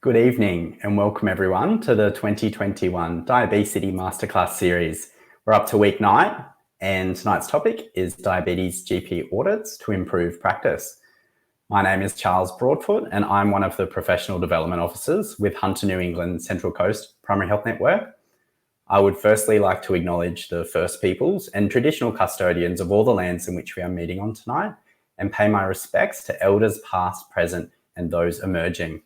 Good evening and welcome everyone to the 2021 DIABESITY Masterclass Series. We're up to week 9 and tonight's topic is Diabetes GP Audits to Improve Practice. My name is Charles Broadfoot and I'm one of the Professional Development Officers with Hunter New England Central Coast Primary Health Network. I would firstly like to acknowledge the First Peoples and traditional custodians of all the lands in which we are meeting on tonight and pay my respects to elders past, present and those emerging.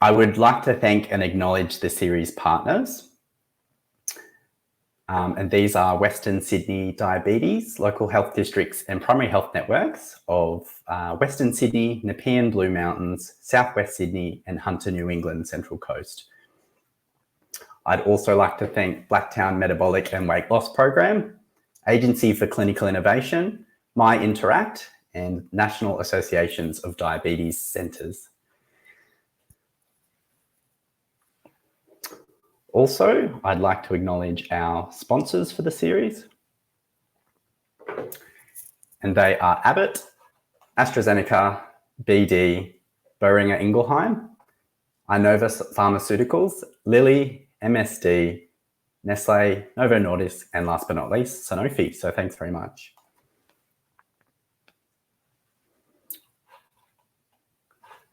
I would like to thank and acknowledge the series partners. And these are Western Sydney Diabetes, local health districts and primary health networks of Western Sydney, Nepean Blue Mountains, Southwest Sydney and Hunter New England Central Coast. I'd also like to thank Blacktown Metabolic and Weight Loss Program, Agency for Clinical Innovation, My Interact and National Associations of Diabetes Centres. Also, I'd like to acknowledge our sponsors for the series. And they are Abbott, AstraZeneca, BD, Boehringer Ingelheim, Inova Pharmaceuticals, Lilly, MSD, Nestle, Novo Nordisk, and last but not least, Sanofi. So thanks very much.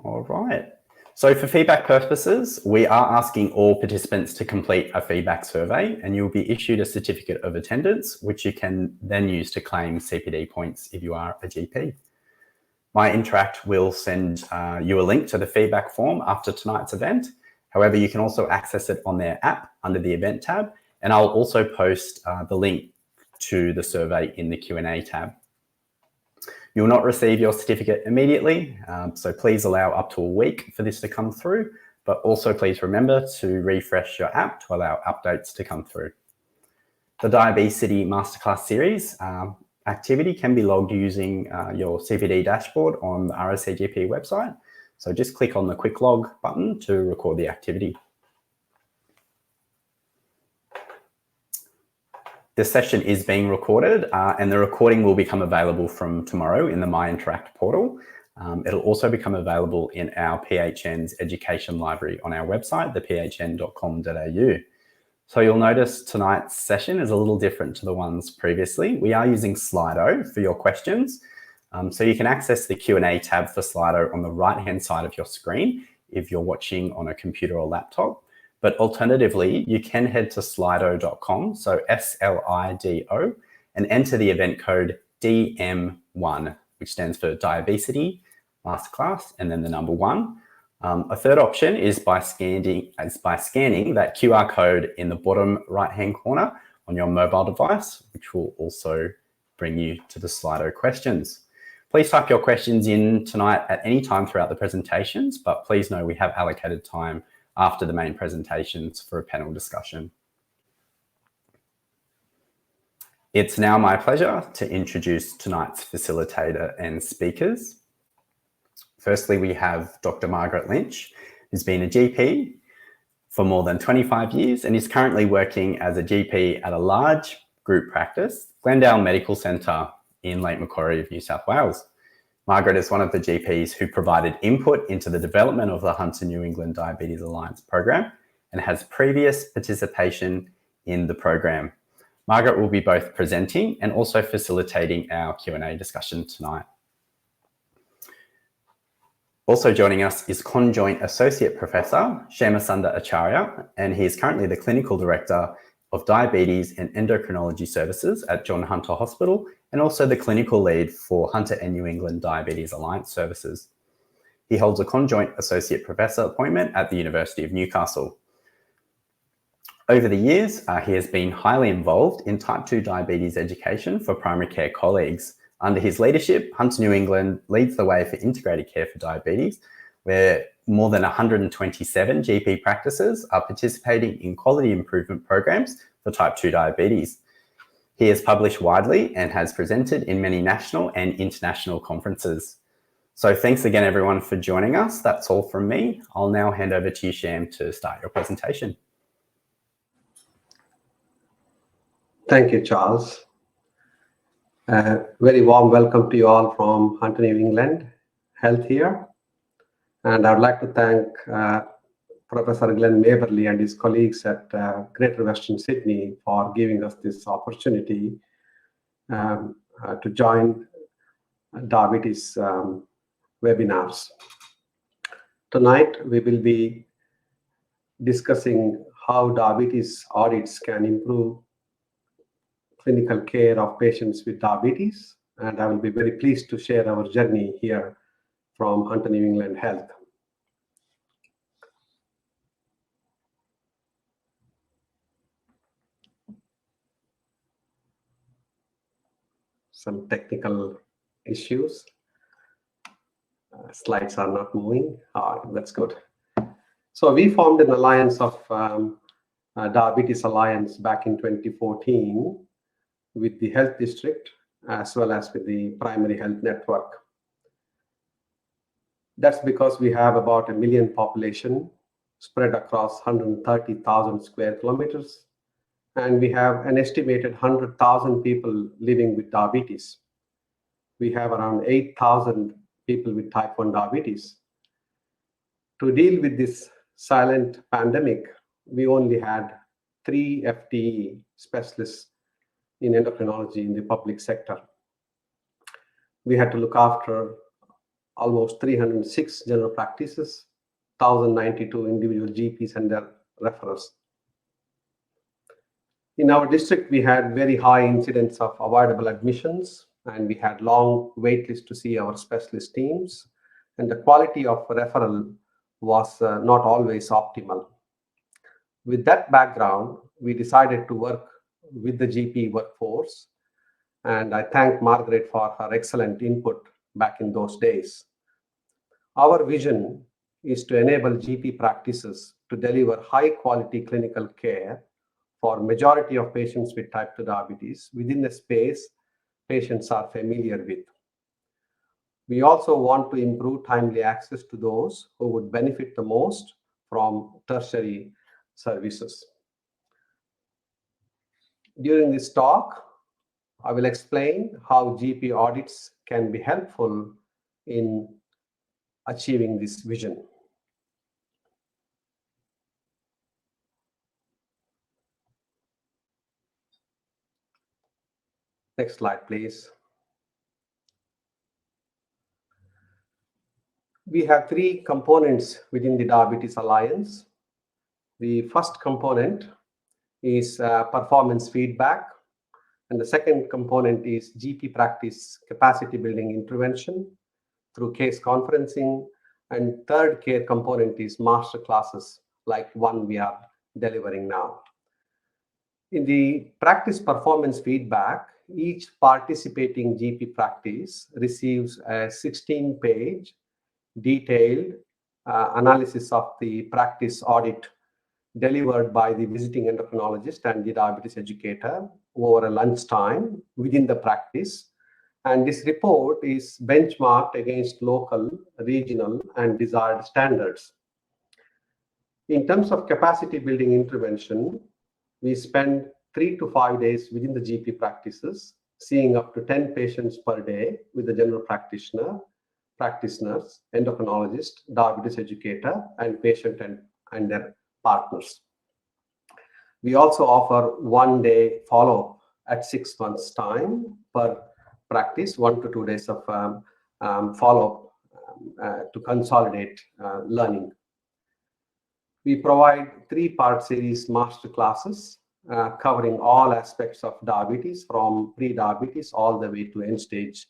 All right. So for feedback purposes, we are asking all participants to complete a feedback survey and you'll be issued a certificate of attendance, which you can then use to claim CPD points if you are a GP. My Interact will send you a link to the feedback form after tonight's event. However, you can also access it on their app under the event tab, and I'll also post the link to the survey in the Q&A tab. You'll not receive your certificate immediately, so please allow up to a week for this to come through, but also please remember to refresh your app to allow updates to come through. The DIABESITY Masterclass Series activity can be logged using your CPD dashboard on the RSCGP website, so just click on the Quick Log button to record the activity. This session is being recorded and the recording will become available from tomorrow in the My Interact portal. It'll also become available in our PHN's education library on our website, thepHN.com.au. So you'll notice tonight's session is a little different to the ones previously. We are using Slido for your questions. So you can access the Q&A tab for Slido on the right-hand side of your screen if you're watching on a computer or laptop. But alternatively, you can head to slido.com, so SLIDO, and enter the event code DM1, which stands for Diabesity Masterclass, and then the number 1. A third option is by scanning that QR code in the bottom right-hand corner on your mobile device, which will also bring you to the Slido questions. Please type your questions in tonight at any time throughout the presentations, but please know we have allocated time after the main presentations for a panel discussion. It's now my pleasure to introduce tonight's facilitator and speakers. Firstly, we have Dr. Margaret Lynch, who's been a GP for more than 25 years and is currently working as a GP at a large group practice, Glendale Medical Centre in Lake Macquarie of New South Wales. Margaret is one of the GPs who provided input into the development of the Hunter New England Diabetes Alliance program and has previous participation in the program. Margaret will be both presenting and also facilitating our Q&A discussion tonight. Also joining us is Conjoint Associate Professor Shyamasundar Acharya, and he is currently the Clinical Director of Diabetes and Endocrinology Services at John Hunter Hospital and also the clinical lead for Hunter and New England Diabetes Alliance Services. He holds a Conjoint Associate Professor appointment at the University of Newcastle. Over the years, he has been highly involved in type 2 diabetes education for primary care colleagues. Under his leadership, Hunter New England leads the way for integrated care for diabetes, where more than 127 GP practices are participating in quality improvement programs for type 2 diabetes. He has published widely and has presented in many national and international conferences. So thanks again, everyone, for joining us. That's all from me. I'll now hand over to you, Sham, to start your presentation. Thank you, Charles. Very warm welcome to you all from Hunter, New England Health here. And I'd like to thank Professor Glenn Maberly and his colleagues at Greater Western Sydney for giving us this opportunity to join diabetes webinars. Tonight, we will be discussing how diabetes audits can improve clinical care of patients with diabetes, and I will be very pleased to share our journey here from Hunter, New England Health. Some technical issues. Slides are not moving. That's good. So we formed an alliance of Diabetes Alliance back in 2014 with the Health District as well as with the Primary Health Network. That's because we have about 1 million population spread across 130,000 square kilometers, and we have an estimated 100,000 people living with diabetes. We have around 8,000 people with type 1 diabetes. To deal with this silent pandemic, we only had 3 FTE specialists in endocrinology in the public sector. We had to look after almost 306 general practices, 1,092 individual GPs and their referrers. In our district, we had very high incidence of avoidable admissions, and we had long wait lists to see our specialist teams, and the quality of referral was not always optimal. With that background, we decided to work with the GP workforce, and I thank Margaret for her excellent input back in those days. Our vision is to enable GP practices to deliver high-quality clinical care for majority of patients with type 2 diabetes within a space patients are familiar with. We also want to improve timely access to those who would benefit the most from tertiary services. During this talk, I will explain how GP audits can be helpful in achieving this vision. Next slide, please. We have 3 components within the Diabetes Alliance. The first component is performance feedback, and the second component is GP practice capacity building intervention through case conferencing, and third care component is master classes like one we are delivering now. In the practice performance feedback, each participating GP practice receives a 16-page detailed analysis of the practice audit delivered by the visiting endocrinologist and the diabetes educator over a lunchtime within the practice. And this report is benchmarked against local, regional, and desired standards. In terms of capacity building intervention, we spend 3 to 5 days within the GP practices, seeing up to 10 patients per day with the general practitioner, practice nurse, endocrinologist, diabetes educator, and patient and their partners. We also offer 1-day follow-up at 6 months' time per practice, 1 to 2 days of follow-up to consolidate learning. We provide 3-part series master classes covering all aspects of diabetes from pre-diabetes all the way to end-stage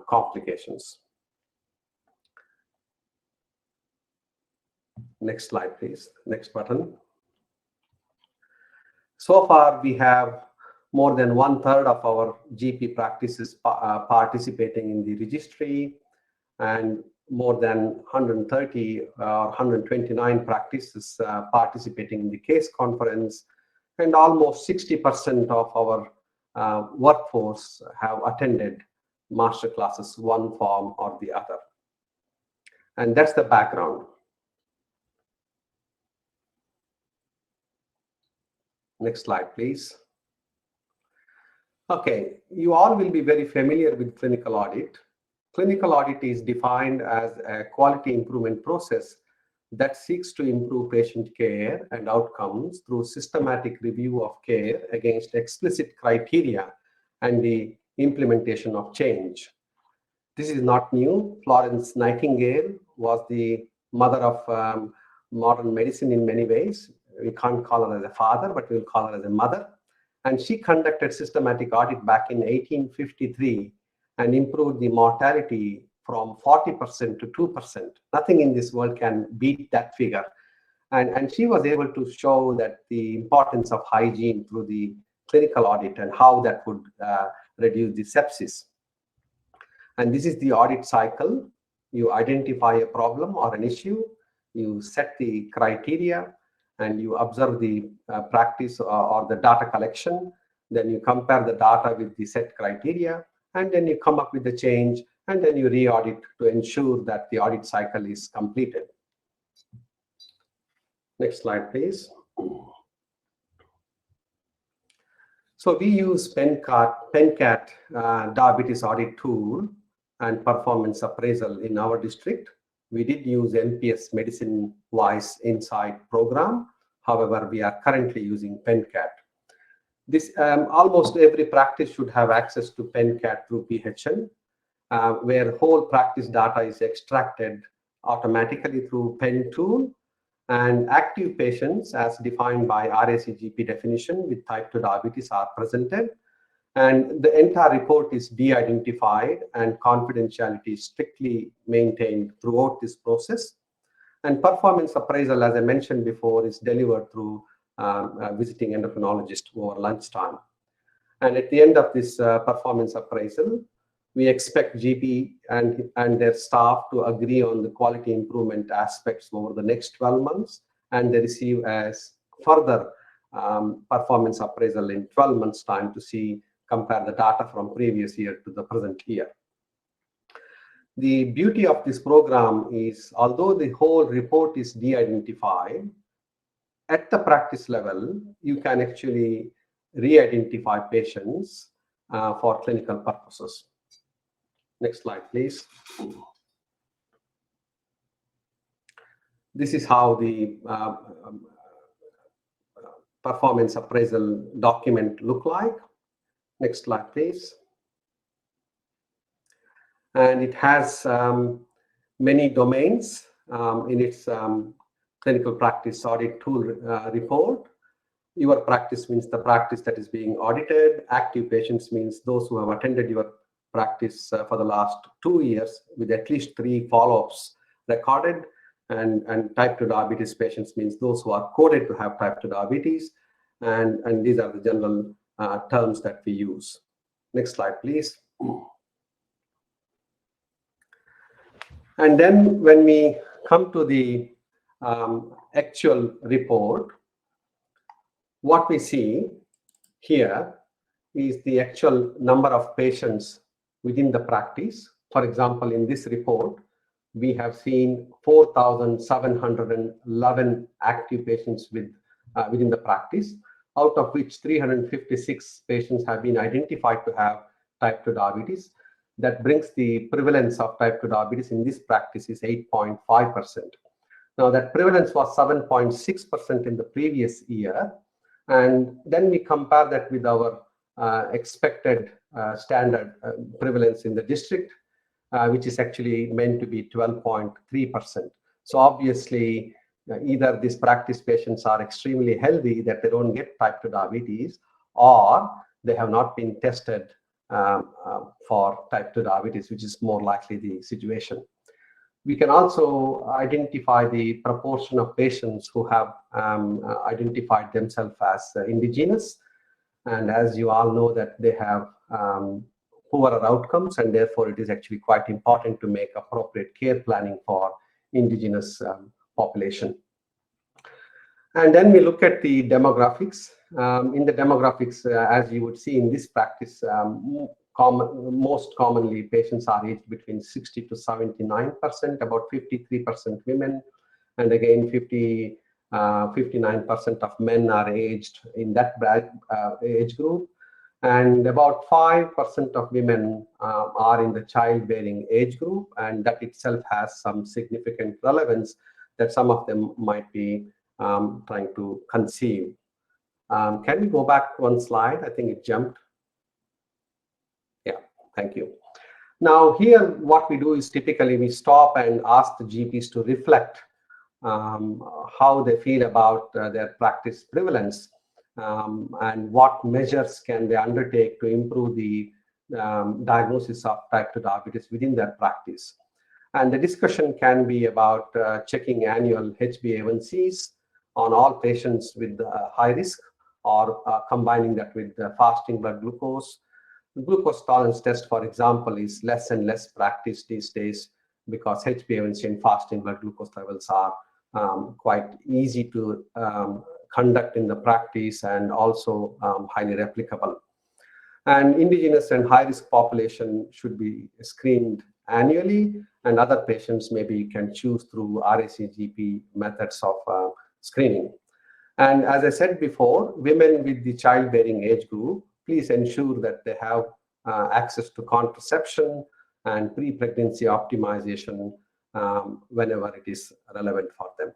complications. Next slide, please. Next button. So far, we have more than 1/3 of our GP practices participating in the registry, and more than 130 or 129 practices participating in the case conference, and almost 60% of our workforce have attended master classes, one form or the other. And that's the background. Next slide, please. Okay, you all will be very familiar with clinical audit. Clinical audit is defined as a quality improvement process that seeks to improve patient care and outcomes through systematic review of care against explicit criteria and the implementation of change. This is not new. Florence Nightingale was the mother of modern medicine in many ways. We can't call her as a father, but we'll call her as a mother. And she conducted systematic audit back in 1853 and improved the mortality from 40% to 2%. Nothing in this world can beat that figure. And she was able to show that the importance of hygiene through the clinical audit and how that would reduce the sepsis. And this is the audit cycle. You identify a problem or an issue, you set the criteria, and you observe the practice or the data collection. Then you compare the data with the set criteria, and then you come up with the change, and then you re-audit to ensure that the audit cycle is completed. Next slide, please. So we use PenCat diabetes audit tool and performance appraisal in our district. We did use NPS Medicine Wise Insight program. However, we are currently using PenCat. This almost every practice should have access to PenCat through PHN, where whole practice data is extracted automatically through Pen tool, and active patients as defined by RACGP definition with type 2 diabetes are presented. And the entire report is de-identified and confidentiality is strictly maintained throughout this process. And performance appraisal, as I mentioned before, is delivered through visiting endocrinologist over lunchtime. And at the end of this performance appraisal, we expect GP and their staff to agree on the quality improvement aspects over the next 12 months, and they receive as further performance appraisal in 12 months' time to compare the data from previous year to the present year. The beauty of this program is, although the whole report is de-identified, at the practice level, you can actually re-identify patients for clinical purposes. Next slide, please. This is how the performance appraisal document look like. Next slide, please. And it has many domains in its clinical practice audit tool report. Your practice means the practice that is being audited. Active patients means those who have attended your practice for the last 2 years with at least 3 follow-ups recorded. And type 2 diabetes patients means those who are coded to have type 2 diabetes. And these are the general terms that we use. Next slide, please. And then when we come to the actual report, what we see here is the actual number of patients within the practice. For example, in this report, we have seen 4,711 active patients within the practice, out of which 356 patients have been identified to have type 2 diabetes. That brings the prevalence of type 2 diabetes in this practice is 8.5%. Now that prevalence was 7.6% in the previous year. And then we compare that with our expected standard prevalence in the district, which is actually meant to be 12.3%. So obviously, either these practice patients are extremely healthy that they don't get type 2 diabetes, or they have not been tested for type 2 diabetes, which is more likely the situation. We can also identify the proportion of patients who have identified themselves as indigenous. And as you all know that they have poorer outcomes, and therefore it is actually quite important to make appropriate care planning for indigenous population. And then we look at the demographics. In the demographics, as you would see in this practice, most commonly patients are aged between 60 to 79%, about 53% women, and again 59% of men are aged in that age group. And about 5% of women are in the childbearing age group, and that itself has some significant relevance that some of them might be trying to conceive. Can we go back one slide? I think it jumped. Yeah, thank you. Now here, what we do is typically we stop and ask the GPs to reflect how they feel about their practice prevalence, and what measures can they undertake to improve the diagnosis of type 2 diabetes within their practice. And the discussion can be about checking annual HbA1cs on all patients with high risk, or combining that with fasting blood glucose. The glucose tolerance test, for example, is less and less practiced these days because HbA1c and fasting blood glucose levels are quite easy to conduct in the practice, and also highly replicable. And indigenous and high-risk population should be screened annually, and other patients maybe can choose through RACGP methods of screening. And as I said before, women with the childbearing age group, please ensure that they have access to contraception and pre-pregnancy optimization whenever it is relevant for them.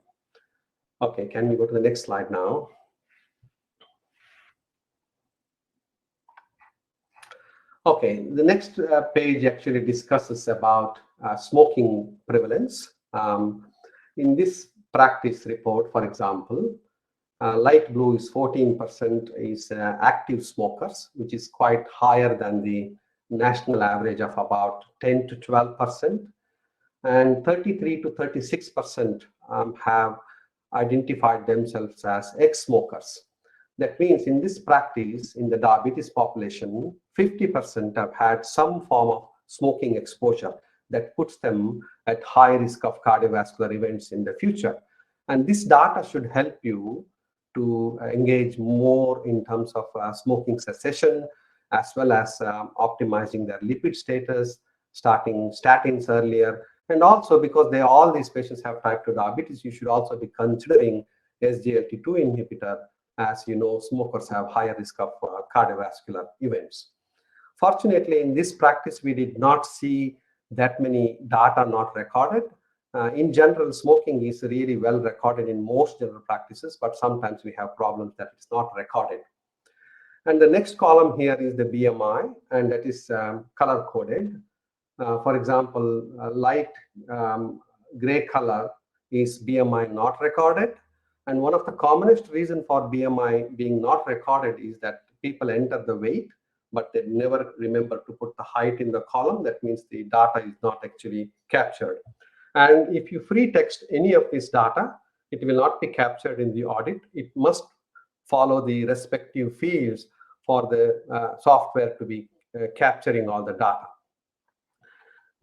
Okay, can we go to the next slide now? Okay, the next page actually discusses about smoking prevalence. In this practice report, for example, light blue is 14% is active smokers, which is quite higher than the national average of about 10 to 12%. And 33 to 36% have identified themselves as ex-smokers. That means in this practice, in the diabetes population, 50% have had some form of smoking exposure that puts them at high risk of cardiovascular events in the future. And this data should help you to engage more in terms of smoking cessation, as well as optimizing their lipid status, starting statins earlier. And also, because all these patients have type 2 diabetes, you should also be considering SGLT2 inhibitor. As you know, smokers have higher risk of cardiovascular events. Fortunately, in this practice, we did not see that many data not recorded. In general, smoking is really well recorded in most general practices, but sometimes we have problems that it's not recorded. And the next column here is the BMI, and that is color-coded. For example, light gray color is BMI not recorded. And one of the commonest reasons for BMI being not recorded is that people enter the weight, but they never remember to put the height in the column. That means the data is not actually captured. And if you free text any of this data, it will not be captured in the audit. It must follow the respective fields for the software to be capturing all the data.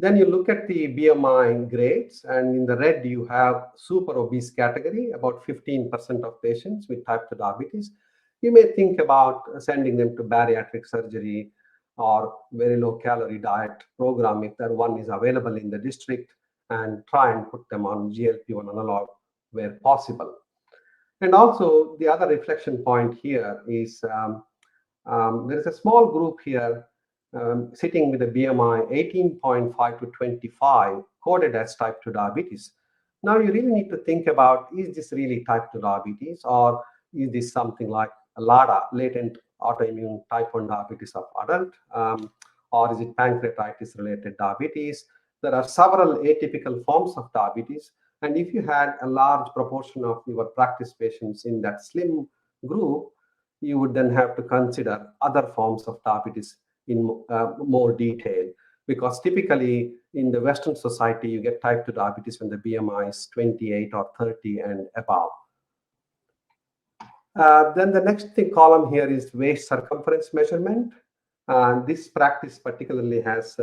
Then you look at the BMI grades, and in the red you have super obese category, about 15% of patients with type 2 diabetes. You may think about sending them to bariatric surgery or very low calorie diet program if that one is available in the district, and try and put them on GLP-1 analog where possible. And also the other reflection point here is there is a small group here sitting with a BMI 18.5 to 25 coded as type 2 diabetes. Now you really need to think about, is this really type 2 diabetes, or is this something like LADA, latent autoimmune type 1 diabetes of adult, or is it pancreatitis related diabetes? There are several atypical forms of diabetes, and if you had a large proportion of your practice patients in that slim group, you would then have to consider other forms of diabetes in more detail, because typically in the Western society, you get type 2 diabetes when the BMI is 28 or 30 and above. Then the next column here is waist circumference measurement. This practice particularly has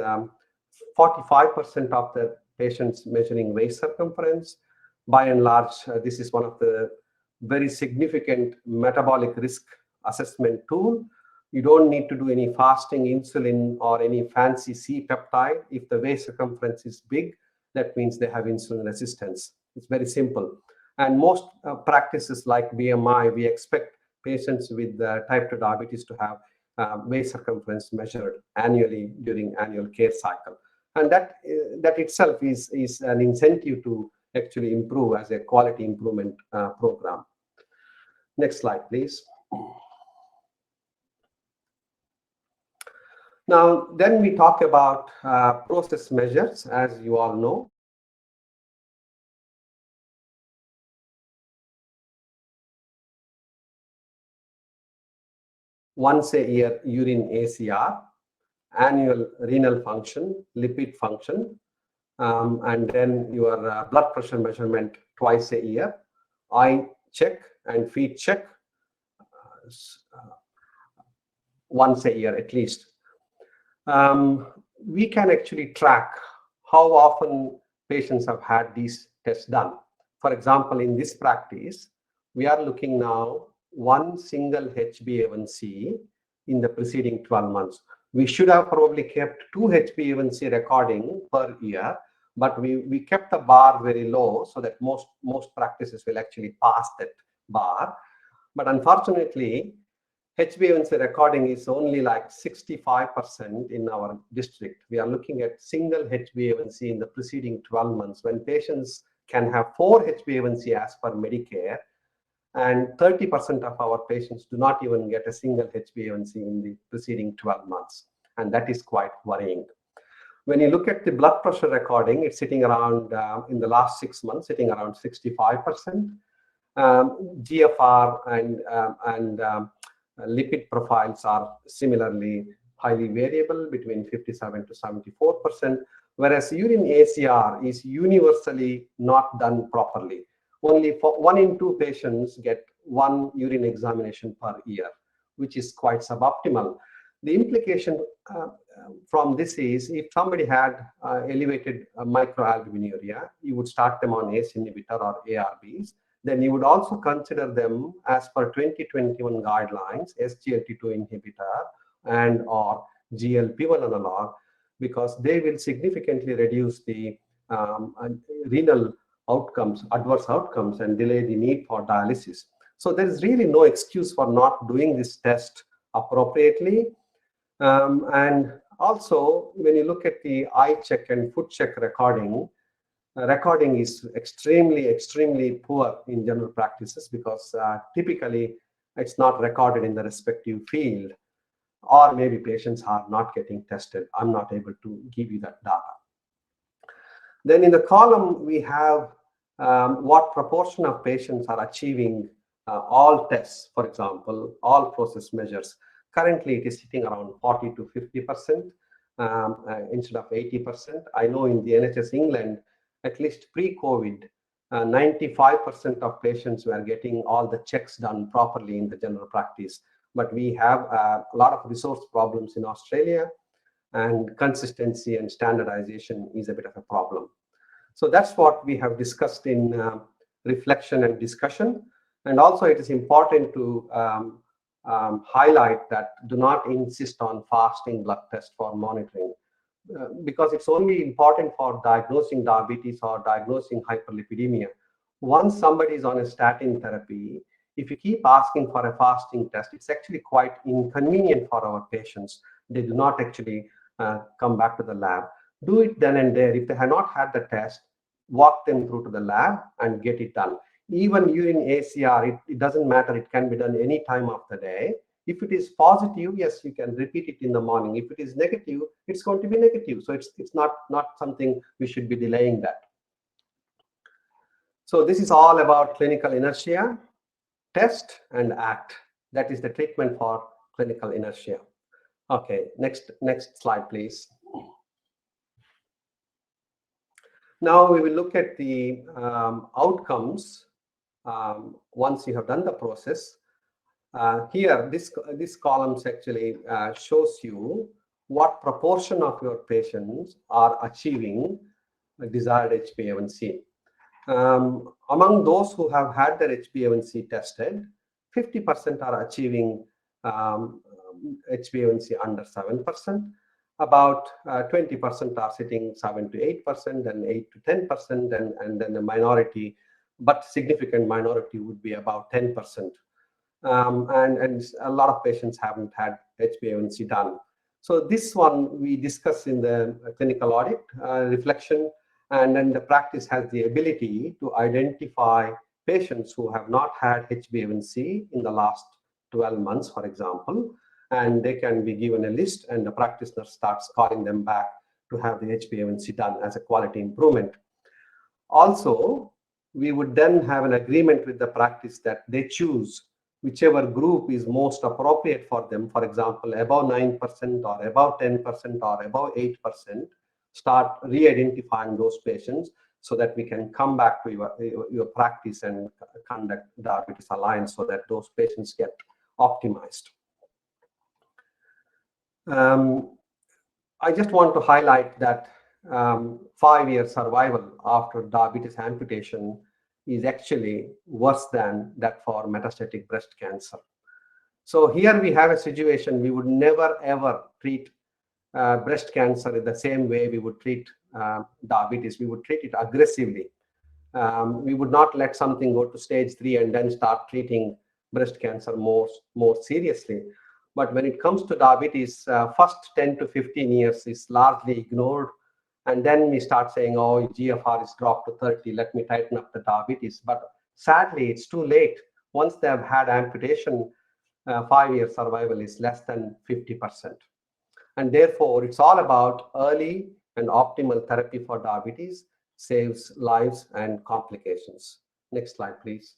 45% of the patients measuring waist circumference. By and large, this is one of the very significant metabolic risk assessment tool. You don't need to do any fasting insulin or any fancy C-peptide. If the waist circumference is big, that means they have insulin resistance. It's very simple. And most practices like BMI, we expect patients with type 2 diabetes to have waist circumference measured annually during annual care cycle. And that itself is an incentive to actually improve as a quality improvement program. Next slide, please. Now, then we talk about process measures, as you all know. Once a year urine ACR, annual renal function, lipid function, and then your blood pressure measurement twice a year, eye check and feet check once a year at least. We can actually track how often patients have had these tests done. For example, in this practice, we are looking now one single HbA1c in the preceding 12 months. We should have probably kept 2 HbA1c recording per year, but we kept the bar very low so that most practices will actually pass that bar. But unfortunately, HbA1c recording is only like 65% in our district. We are looking at single HbA1c in the preceding 12 months when patients can have 4 HbA1c as per Medicare, and 30% of our patients do not even get a single HbA1c in the preceding 12 months. And that is quite worrying. When you look at the blood pressure recording, it's sitting around, in the last 6 months, sitting around 65%. GFR and lipid profiles are similarly highly variable between 57 to 74%, whereas urine ACR is universally not done properly. Only for 1 in 2 patients get 1 urine examination per year, which is quite suboptimal. The implication from this is if somebody had elevated microalbuminuria, you would start them on ACE inhibitor or ARBs. Then you would also consider them as per 2021 guidelines, SGLT2 inhibitor and or GLP-1 analog, because they will significantly reduce the renal outcomes, adverse outcomes, and delay the need for dialysis. So there is really no excuse for not doing this test appropriately. And also, when you look at the eye check and foot check recording is extremely poor in general practices because typically it's not recorded in the respective field, or maybe patients are not getting tested. I'm not able to give you that data. Then in the column, we have what proportion of patients are achieving all tests, for example, all process measures. Currently, it is sitting around 40 to 50% instead of 80%. I know in the NHS England, at least pre-COVID, 95% of patients were getting all the checks done properly in the general practice. But we have a lot of resource problems in Australia, and consistency and standardization is a bit of a problem. So that's what we have discussed in reflection and discussion. And also it is important to highlight that do not insist on fasting blood test for monitoring, because it's only important for diagnosing diabetes or diagnosing hyperlipidemia. Once somebody is on a statin therapy, if you keep asking for a fasting test, it's actually quite inconvenient for our patients. They do not actually come back to the lab. Do it then and there. If they have not had the test, walk them through to the lab and get it done. Even urine ACR, it doesn't matter. It can be done any time of the day. If it is positive, yes, you can repeat it in the morning. If it is negative, it's going to be negative. So it's not something we should be delaying that. So this is all about clinical inertia, test and act. That is the treatment for clinical inertia. Okay, next slide, please. Now we will look at the outcomes once you have done the process. Here, this column actually shows you what proportion of your patients are achieving a desired HbA1c. Among those who have had their HbA1c tested, 50% are achieving HbA1c under 7%. About 20% are sitting 7 to 8%, then 8 to 10%, and then the minority, but significant minority would be about 10%. and a lot of patients haven't had HbA1c done. So this one we discuss in the clinical audit reflection, and then the practice has the ability to identify patients who have not had HbA1c in the last 12 months, for example, and they can be given a list, and the practitioner starts calling them back to have the HbA1c done as a quality improvement. Also, we would then have an agreement with the practice that they choose whichever group is most appropriate for them. For example, above 9% or above 10% or above 8%, start re-identifying those patients so that we can come back to your practice and conduct Diabetes Alliance so that those patients get optimized. I just want to highlight that 5-year survival after diabetes amputation is actually worse than that for metastatic breast cancer. So here we have a situation we would never ever treat breast cancer in the same way we would treat diabetes. We would treat it aggressively. We would not let something go to stage 3 and then start treating breast cancer more seriously. But when it comes to diabetes, first 10 to 15 years is largely ignored. And then we start saying, oh, GFR is dropped to 30, let me tighten up the diabetes. But sadly, it's too late. Once they have had amputation, 5-year survival is less than 50%. And therefore, it's all about early and optimal therapy for diabetes, saves lives and complications. Next slide, please.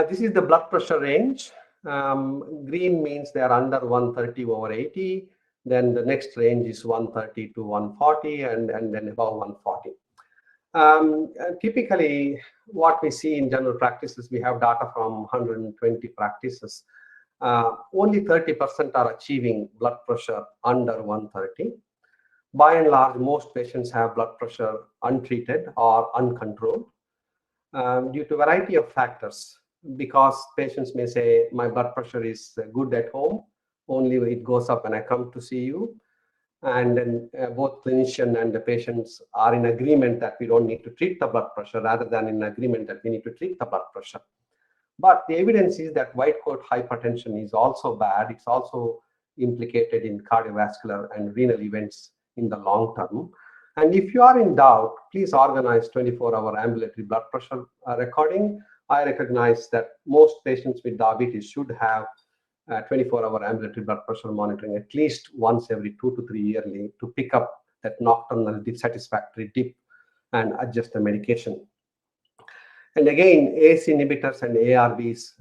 This is the blood pressure range. Green means they are under 130/80. Then the next range is 130 to 140, and then above 140. Typically, what we see in general practices, we have data from 120 practices. Only 30% are achieving blood pressure under 130. By and large, most patients have blood pressure untreated or uncontrolled due to a variety of factors. Because patients may say, my blood pressure is good at home, only it goes up when I come to see you. And then both clinician and the patients are in agreement that we don't need to treat the blood pressure rather than in agreement that we need to treat the blood pressure. But the evidence is that white coat hypertension is also bad. It's also implicated in cardiovascular and renal events in the long term. And if you are in doubt, please organize 24-hour ambulatory blood pressure recording. I recognize that most patients with diabetes should have 24-hour ambulatory blood pressure monitoring at least once every 2 to 3 yearly to pick up that nocturnal dissatisfactory dip and adjust the medication. And again, ACE inhibitors and ARBs,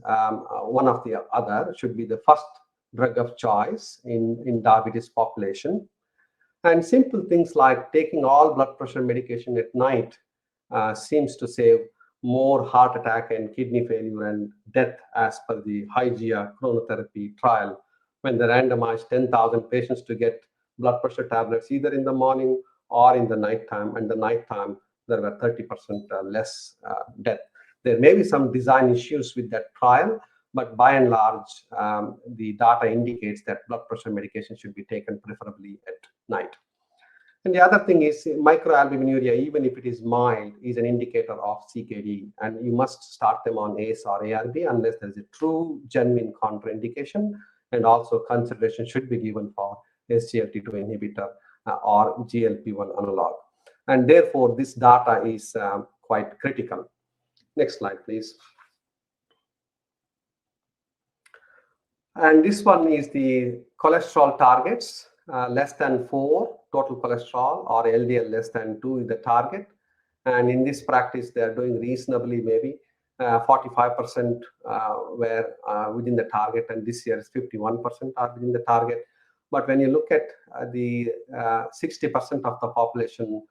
one of the other, should be the first drug of choice in diabetes population. And simple things like taking all blood pressure medication at night seems to save more heart attack and kidney failure and death as per the HYGEA chronotherapy trial, when they randomized 10,000 patients to get blood pressure tablets either in the morning or in the nighttime. And the nighttime, there were 30% less death. There may be some design issues with that trial, but by and large, the data indicates that blood pressure medication should be taken preferably at night. And the other thing is microalbuminuria, even if it is mild, is an indicator of CKD, and you must start them on ACE or ARB unless there is a true genuine contraindication, and also consideration should be given for SGLT2 inhibitor or GLP-1 analog. And therefore, this data is quite critical. Next slide, please. And this one is the cholesterol targets, less than 4 total cholesterol or LDL less than 2 is the target. And in this practice, they are doing reasonably, maybe 45% were within the target, and this year is 51% are within the target. But when you look at the 60% of the population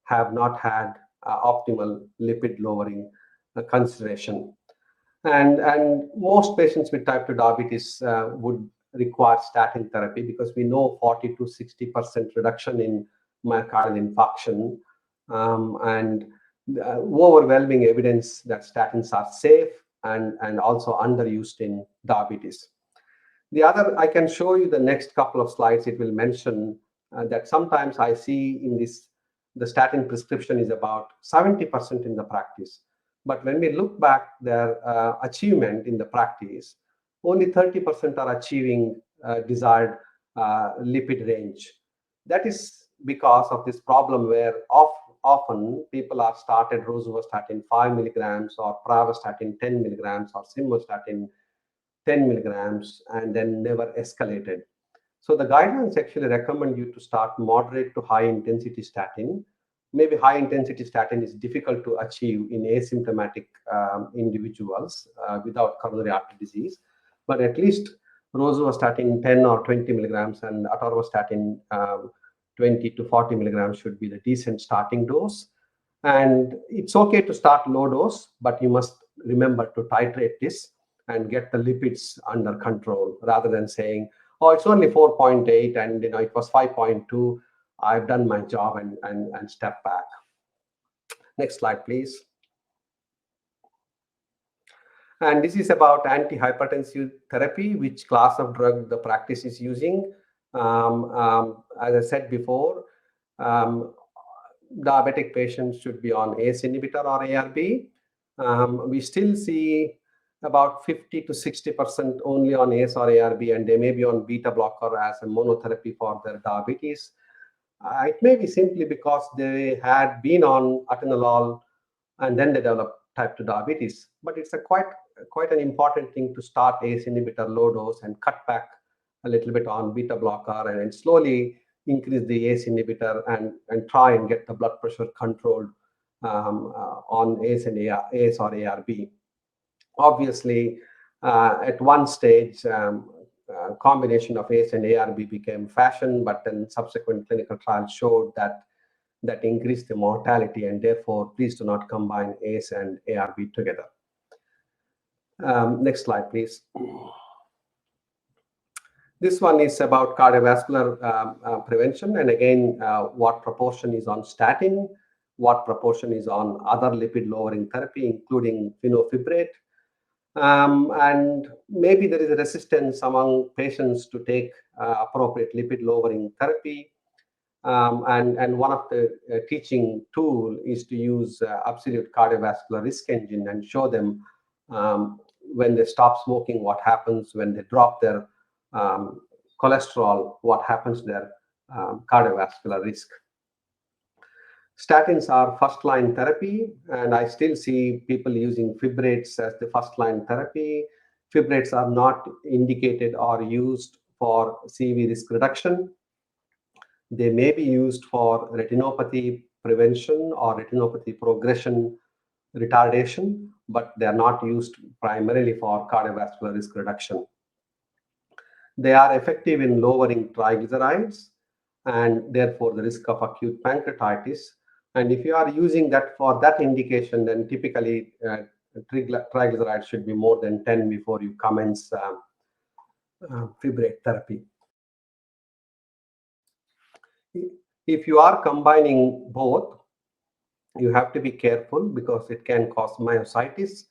have not had optimal lipid lowering consideration. And most patients with type 2 diabetes would require statin therapy, because we know 40 to 60% reduction in myocardial infarction and overwhelming evidence that statins are safe and also underused in diabetes. The other, I can show you the next couple of slides. It will mention that sometimes I see in this the statin prescription is about 70% in the practice. But when we look back their achievement in the practice, only 30% are achieving desired lipid range. That is because of this problem where often people are started rosuvastatin 5 milligrams or pravastatin 10 milligrams or simvastatin 10 milligrams and then never escalated. So the guidelines actually recommend you to start moderate to high intensity statin. Maybe high intensity statin is difficult to achieve in asymptomatic individuals without coronary artery disease, but at least rosuvastatin 10 or 20 milligrams and atorvastatin 20 to 40 milligrams should be the decent starting dose. And it's okay to start low dose, but you must remember to titrate this and get the lipids under control rather than saying, oh, it's only 4.8 and it was 5.2. I've done my job and step back. Next slide, please. And this is about antihypertensive therapy, which class of drug the practice is using. As I said before, diabetic patients should be on ACE inhibitor or ARB. We still see about 50 to 60% only on ACE or ARB, and they may be on beta blocker as a monotherapy for their diabetes. It may be simply because they had been on atenolol and then they developed type 2 diabetes. But it's quite an important thing to start ACE inhibitor low dose and cut back a little bit on beta blocker and slowly increase the ACE inhibitor and try and get the blood pressure controlled on ACE or ARB. Obviously, at one stage, combination of ACE and ARB became fashion, but then subsequent clinical trials showed that increased the mortality, and therefore, please do not combine ACE and ARB together. Next slide, please. This one is about cardiovascular prevention, and again, what proportion is on statin, what proportion is on other lipid-lowering therapy, including fenofibrate. And maybe there is a resistance among patients to take appropriate lipid-lowering therapy. And one of the teaching tool is to use absolute cardiovascular risk engine and show them when they stop smoking, what happens, when they drop their cholesterol, what happens to their cardiovascular risk. Statins are first-line therapy, and I still see people using fibrates as the first-line therapy. Fibrates are not indicated or used for CV risk reduction. They may be used for retinopathy prevention or retinopathy progression retardation, but they are not used primarily for cardiovascular risk reduction. They are effective in lowering triglycerides and therefore the risk of acute pancreatitis. And if you are using that for that indication, then typically triglycerides should be more than 10 before you commence fibrate therapy. If you are combining both, you have to be careful because it can cause myositis,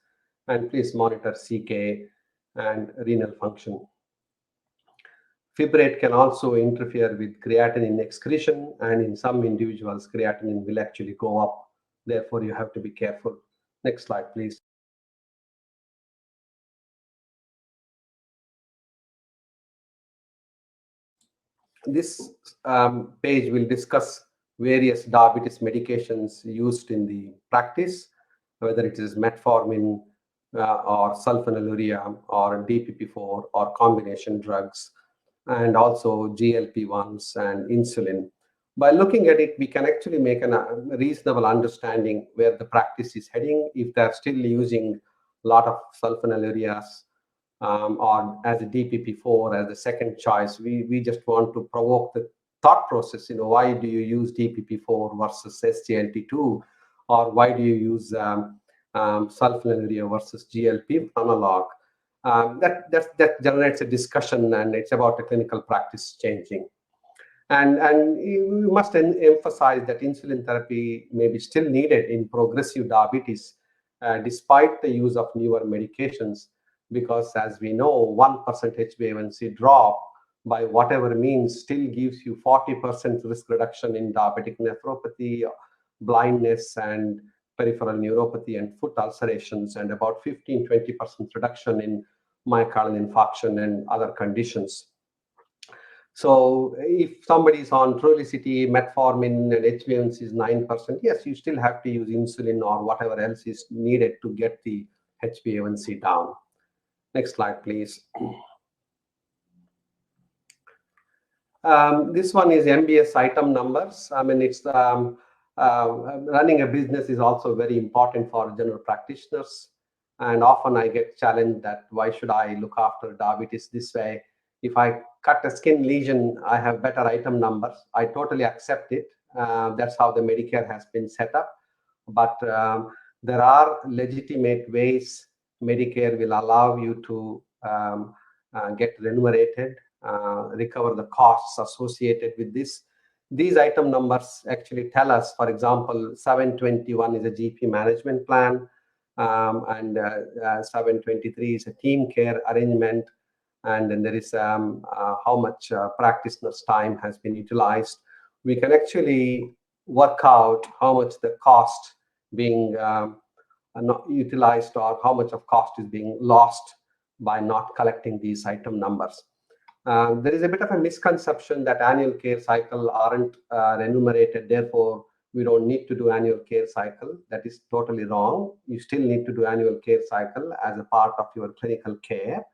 and please monitor CK and renal function. Fibrate can also interfere with creatinine excretion, and in some individuals, creatinine will actually go up. Therefore, you have to be careful. Next slide, please. This page will discuss various diabetes medications used in the practice, whether it is metformin or sulfonylurea or DPP-4 or combination drugs, and also GLP-1s and insulin. By looking at it, we can actually make a reasonable understanding where the practice is heading. If they're still using a lot of sulfonylureas or as a DPP-4 as a second choice, we just want to provoke the thought process. Why do you use DPP-4 versus SGLT2, or why do you use sulfonylurea versus GLP analog? That generates a discussion, and it's about the clinical practice changing. And we must emphasize that insulin therapy may be still needed in progressive diabetes, despite the use of newer medications, because as we know, 1% HbA1c drop by whatever means still gives you 40% risk reduction in diabetic nephropathy, blindness, and peripheral neuropathy and foot ulcerations, and about 15-20% reduction in myocardial infarction and other conditions. So if somebody is on Trulicity, metformin, and HbA1c is 9%, yes, you still have to use insulin or whatever else is needed to get the HbA1c down. Next slide, please. This one is MBS item numbers. I mean, it's running a business is also very important for general practitioners. And often I get challenged that why should I look after diabetes this way? If I cut a skin lesion, I have better item numbers. I totally accept it. That's how the Medicare has been set up. But there are legitimate ways Medicare will allow you to get remunerated, recover the costs associated with this. These item numbers actually tell us, for example, 721 is a GP management plan, and 723 is a team care arrangement. And then there is how much practitioner's time has been utilized. We can actually work out how much the cost being not utilized or how much of cost is being lost by not collecting these item numbers. There is a bit of a misconception that annual care cycle aren't remunerated, therefore we don't need to do annual care cycle. That is totally wrong. You still need to do annual care cycle as a part of your clinical care.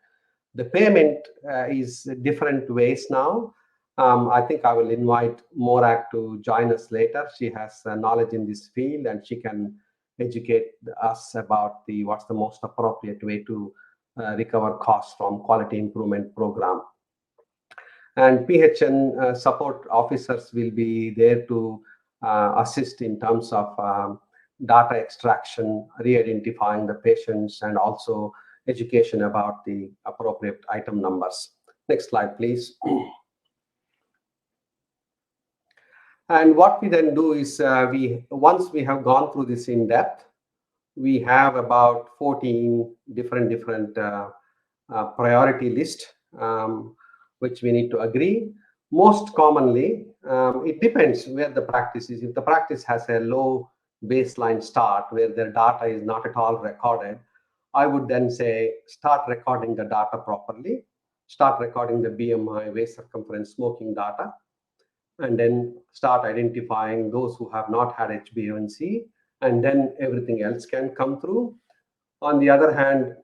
The payment is different ways now. I think I will invite Morag to join us later. She has knowledge in this field and she can educate us about what's the most appropriate way to recover costs from quality improvement program. And PHN support officers will be there to assist in terms of data extraction, re-identifying the patients, and also education about the appropriate item numbers. Next slide, please. And what we then do is once we have gone through this in depth, we have about 14 different priority list, which we need to agree. Most commonly, it depends where the practice is. If the practice has a low baseline start where their data is not at all recorded, I would then say start recording the data properly, start recording the BMI, waist circumference, smoking data, and then start identifying those who have not had HbA1c, and then everything else can come through. On the other hand,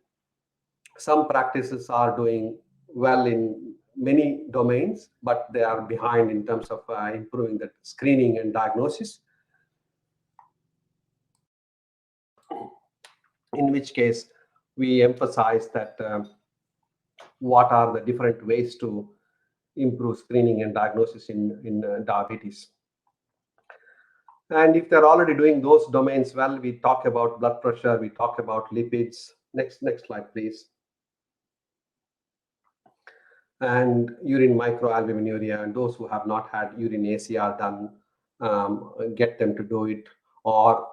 some practices are doing well in many domains, but they are behind in terms of improving the screening and diagnosis, in which case we emphasize that what are the different ways to improve screening and diagnosis in diabetes. And if they're already doing those domains well, we talk about blood pressure, we talk about lipids. Next slide, please. And urine microalbuminuria, and those who have not had urine ACR done, get them to do it, or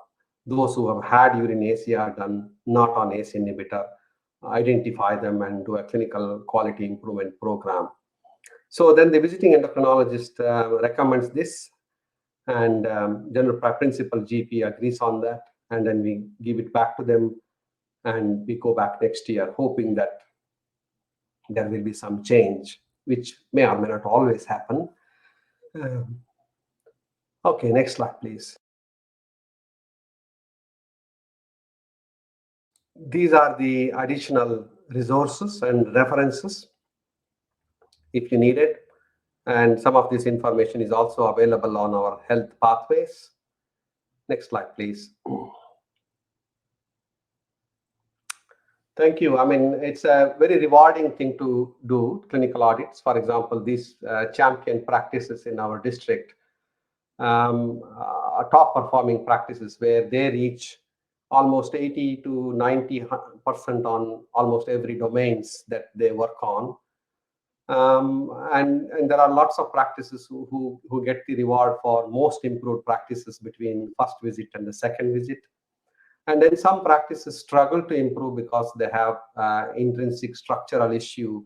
those who have had urine ACR done, not on ACE inhibitor, identify them and do a clinical quality improvement program. So then the visiting endocrinologist recommends this, and general principal GP agrees on that, and then we give it back to them, and we go back next year, hoping that there will be some change, which may or may not always happen. Okay, next slide, please. These are the additional resources and references if you need it. And some of this information is also available on our health pathways. Next slide, please. Thank you. I mean, it's a very rewarding thing to do, clinical audits. For example, these champion practices in our district, are top performing practices where they reach almost 80 to 90% on almost every domains that they work on. And there are lots of practices who get the reward for most improved practices between first visit and the second visit. And then some practices struggle to improve because they have intrinsic structural issue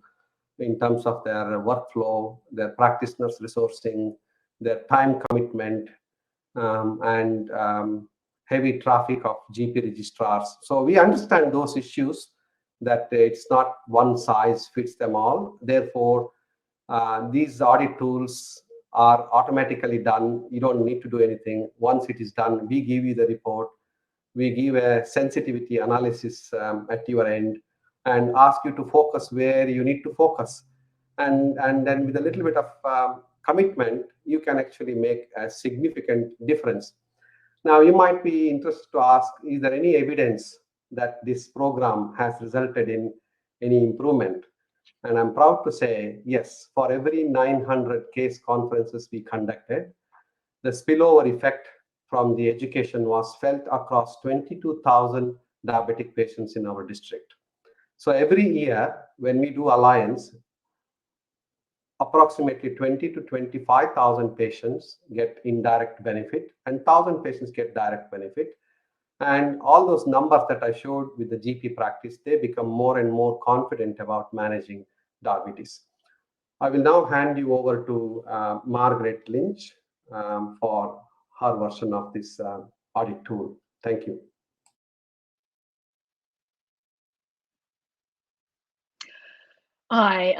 in terms of their workflow, their practitioners resourcing, their time commitment, and heavy traffic of GP registrars. So we understand those issues, that it's not one size fits them all. Therefore, these audit tools are automatically done. You don't need to do anything. Once it is done, we give you the report. We give a sensitivity analysis at your end and ask you to focus where you need to focus. And then with a little bit of commitment, you can actually make a significant difference. Now, you might be interested to ask, is there any evidence that this program has resulted in any improvement? And I'm proud to say, yes, for every 900 case conferences we conducted, the spillover effect from the education was felt across 22,000 diabetic patients in our district. So every year when we do Alliance, approximately 20 to 25,000 patients get indirect benefit and 1,000 patients get direct benefit. And all those numbers that I showed with the GP practice, they become more and more confident about managing diabetes. I will now hand you over to Margaret Lynch for her version of this audit tool. Thank you. Hi,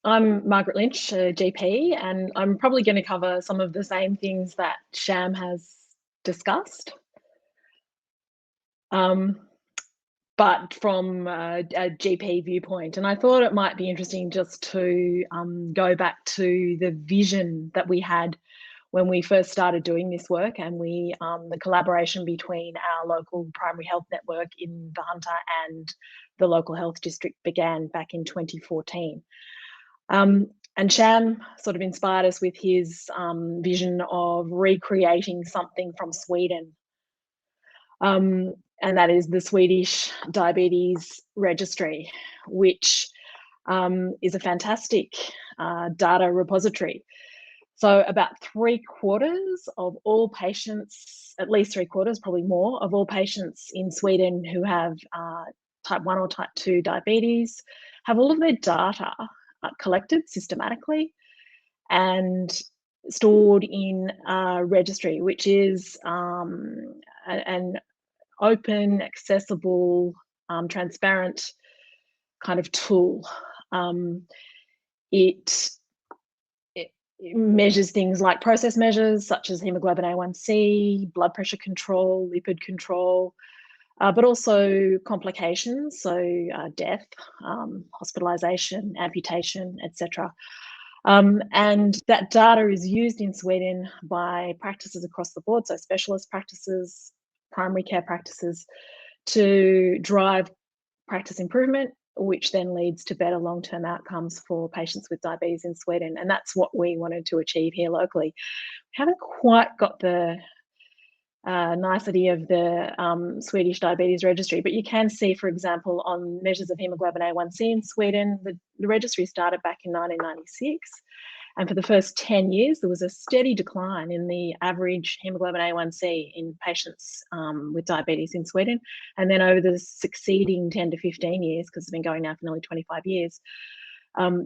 I'm Margaret Lynch, a GP, and I'm probably going to cover some of the same things that Sham has discussed, but from a GP viewpoint. And I thought it might be interesting just to go back to the vision that we had when we first started doing this work, and the collaboration between our local primary health network in the Hunter and the local health district began back in 2014. And Sham sort of inspired us with his vision of recreating something from Sweden. And that is the Swedish Diabetes Registry, which is a fantastic data repository. So about 3/4 of all patients, at least 3/4, probably more, of all patients in Sweden who have type 1 or type 2 diabetes have all of their data collected systematically and stored in a registry, which is an open, accessible, transparent kind of tool. It measures things like process measures such as hemoglobin A1C, blood pressure control, lipid control, but also complications, so death, hospitalization, amputation, etc. And that data is used in Sweden by practices across the board, so specialist practices, primary care practices, to drive practice improvement, which then leads to better long-term outcomes for patients with diabetes in Sweden. And that's what we wanted to achieve here locally. We haven't quite got the nicety of the Swedish Diabetes Registry, but you can see, for example, on measures of hemoglobin A1C in Sweden, the registry started back in 1996. And for the first 10 years, there was a steady decline in the average hemoglobin A1C in patients with diabetes in Sweden. And then over the succeeding 10 to 15 years, because it's been going now for nearly 25 years,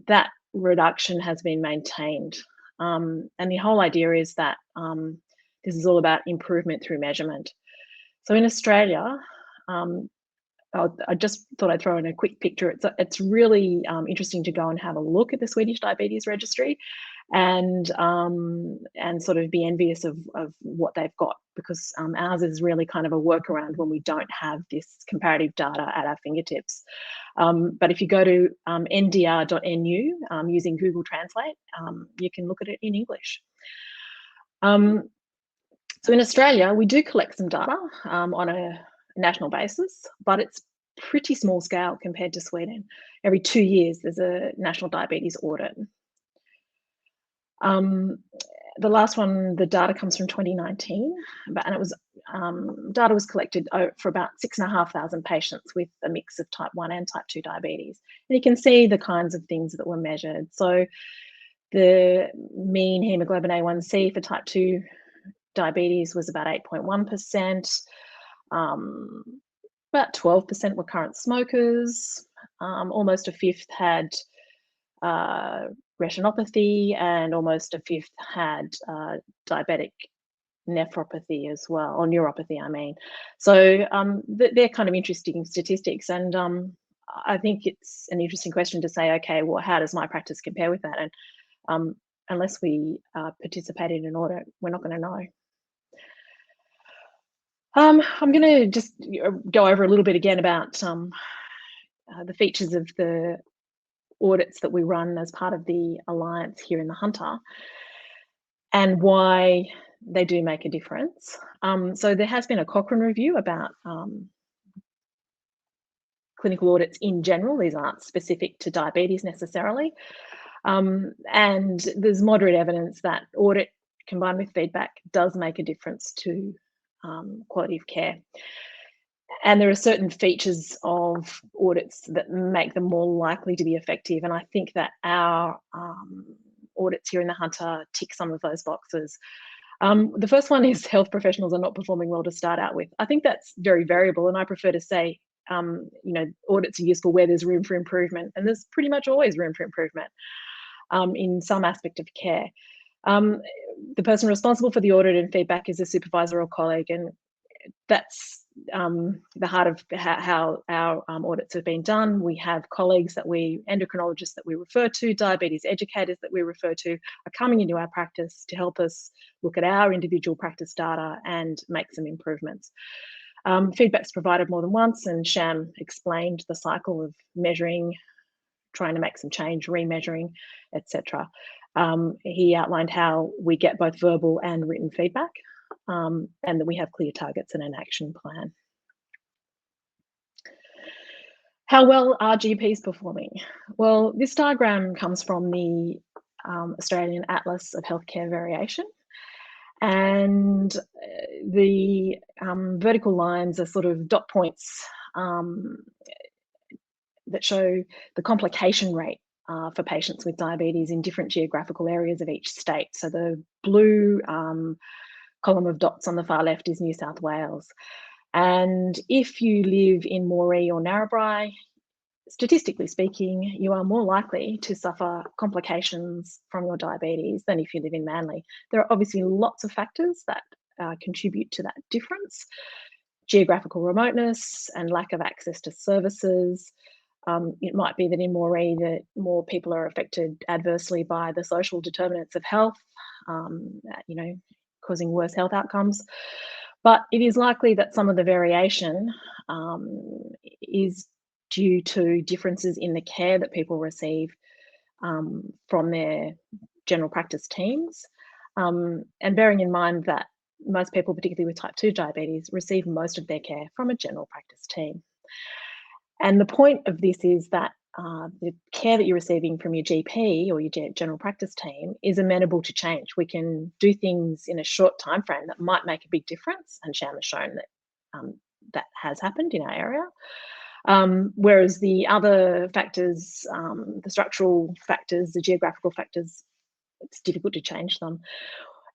that reduction has been maintained. And the whole idea is that this is all about improvement through measurement. So in Australia, I just thought I'd throw in a quick picture. It's really interesting to go and have a look at the Swedish Diabetes Registry and sort of be envious of what they've got, because ours is really kind of a workaround when we don't have this comparative data at our fingertips. But if you go to ndr.nu using Google Translate, you can look at it in English. So in Australia, we do collect some data on a national basis, but it's pretty small scale compared to Sweden. Every 2 years, there's a national diabetes audit. The last one, the data comes from 2019, and it was data was collected for about 6,500 patients with a mix of type 1 and type 2 diabetes. And you can see the kinds of things that were measured. So the mean hemoglobin A1C for type 2 diabetes was about 8.1%. About 12% were current smokers. Almost a fifth had retinopathy, and almost a fifth had diabetic nephropathy as well, or neuropathy, I mean. So they're kind of interesting statistics, and I think it's an interesting question to say, okay, well, how does my practice compare with that? And unless we participate in an audit, we're not going to know. I'm going to just go over a little bit again about the features of the audits that we run as part of the Alliance here in the Hunter, and why they do make a difference. So there has been a Cochrane review about clinical audits in general. These aren't specific to diabetes necessarily. And there's moderate evidence that audit combined with feedback does make a difference to quality of care. And there are certain features of audits that make them more likely to be effective. And I think that our audits here in the Hunter tick some of those boxes. The first one is health professionals are not performing well to start out with. I think that's very variable, and I prefer to say, audits are useful where there's room for improvement, and there's pretty much always room for improvement in some aspect of care. The person responsible for the audit and feedback is a supervisor or colleague, and that's the heart of how our audits have been done. We have colleagues endocrinologists that we refer to, diabetes educators that we refer to, are coming into our practice to help us look at our individual practice data and make some improvements. Feedback's provided more than once, and Sham explained the cycle of measuring, trying to make some change, remeasuring, etc. He outlined how we get both verbal and written feedback, and that we have clear targets and an action plan. How well are GPs performing? Well, this diagram comes from the Australian Atlas of Healthcare Variation. And the vertical lines are sort of dot points that show the complication rate for patients with diabetes in different geographical areas of each state. So the blue column of dots on the far left is New South Wales. And if you live in Moree or Narrabri, statistically speaking, you are more likely to suffer complications from your diabetes than if you live in Manly. There are obviously lots of factors that contribute to that difference. Geographical remoteness and lack of access to services. It might be that in Moree that more people are affected adversely by the social determinants of health, causing worse health outcomes. But it is likely that some of the variation is due to differences in the care that people receive from their general practice teams. And bearing in mind that most people, particularly with type 2 diabetes, receive most of their care from a general practice team. And the point of this is that the care that you're receiving from your GP or your general practice team is amenable to change. We can do things in a short time frame that might make a big difference, and Sham has shown that that has happened in our area. Whereas the other factors, the structural factors, the geographical factors, it's difficult to change them.